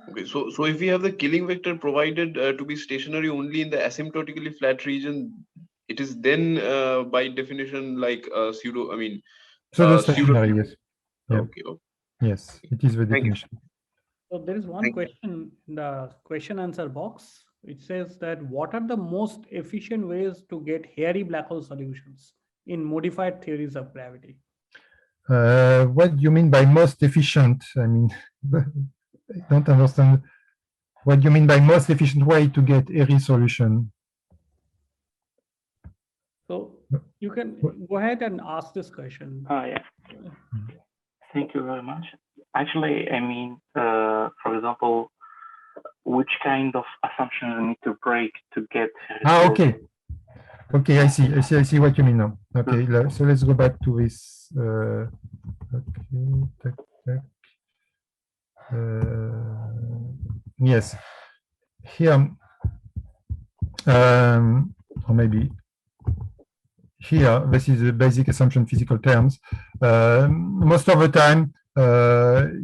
Okay, so if we have the killing vector provided to be stationary only in the asymptotically flat region, it is then by definition like pseudo. I mean,
pseudo-stationary. Yes. Yeah.
Okay.
Yes, it is the definition.
So there is one question in the question answer box. It says that what are the most efficient ways to get hairy black hole solutions in modified theories of gravity?
What do you mean by most efficient? I mean, I don't understand. What do you mean by most efficient way to get airy solution?
So you can go ahead and ask this question.
Yeah. Thank you very much. Actually, I mean, for example, which kind of assumptions you need to break to get?
Okay. Okay, I see what you mean now. Okay, so let's go back to this. Okay, yes, here, or maybe here, this is the basic assumption physical terms. Most of the time,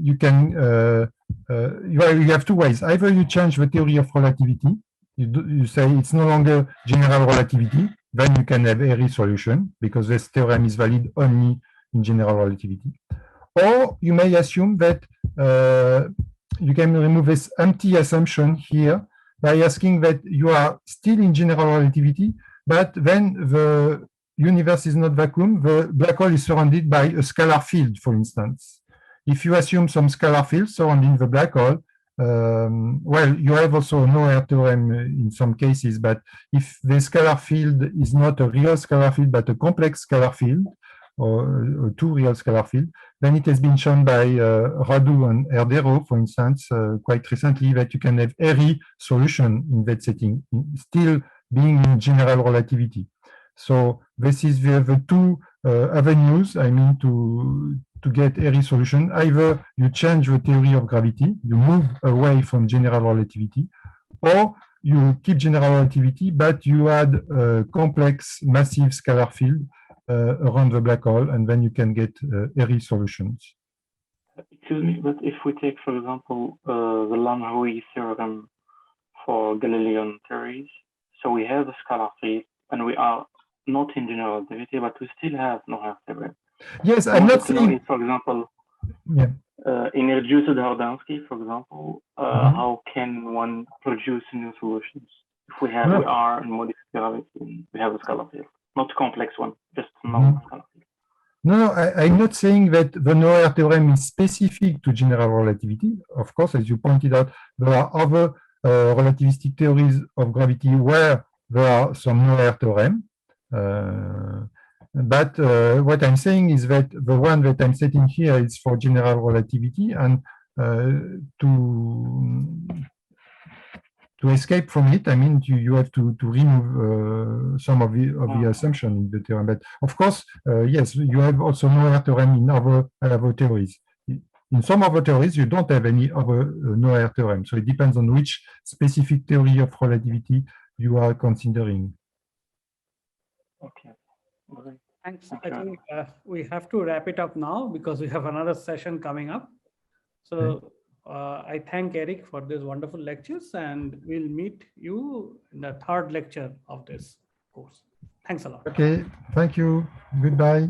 you can, you have two ways. Either you change the theory of relativity, you say it's no longer general relativity, then you can have airy solution because this theorem is valid only in general relativity. Or you may assume that you can remove this empty assumption here by asking that you are still in general relativity, but then the universe is not vacuum, the black hole is surrounded by a scalar field, for instance. If you assume some scalar field surrounding the black hole, well, you have also no air theorem in some cases, but if the scalar field is not a real scalar field, but a complex scalar field, or two real scalar field, then it has been shown by Radu and Herdero, for instance, quite recently, that you can have airy solution in that setting, still being in general relativity. So this is the two avenues, I mean, to to get airy solution. Either you change the theory of gravity, you move away from general relativity, or you keep general relativity, but you add a complex, massive scalar field around the black hole, and then you can get airy solutions.
Excuse me, but if we take, for example, the Lamoury theorem for Galilean theories, so we have a scalar field, and we are not in general relativity, but we still have Noether theorem.
Yes, I'm not saying.
For example,
yeah.
In reduced Hardansky, for example, how can one produce new solutions? If we have, we are in modified gravity, we have a scalar field, not a complex one, just a normal scalar field.
No, I'm not saying that the Noether theorem is specific to general relativity. Of course, as you pointed out, there are other relativistic theories of gravity where there are some Noether theorem. But what I'm saying is that the one that I'm setting here is for general relativity, and to escape from it, I mean, you have to remove some of the assumption in the theorem. But of course, yes, you have also Noether theorem in other theories. In some other theories, you don't have any other Noether theorem. So it depends on which specific theory of relativity you are considering.
Okay. Okay.
Thanks. I think we have to wrap it up now because we have another session coming up. So I thank Eric for these wonderful lectures, and we'll meet you in the third lecture of this course. Thanks a lot.
Okay, thank you. Goodbye.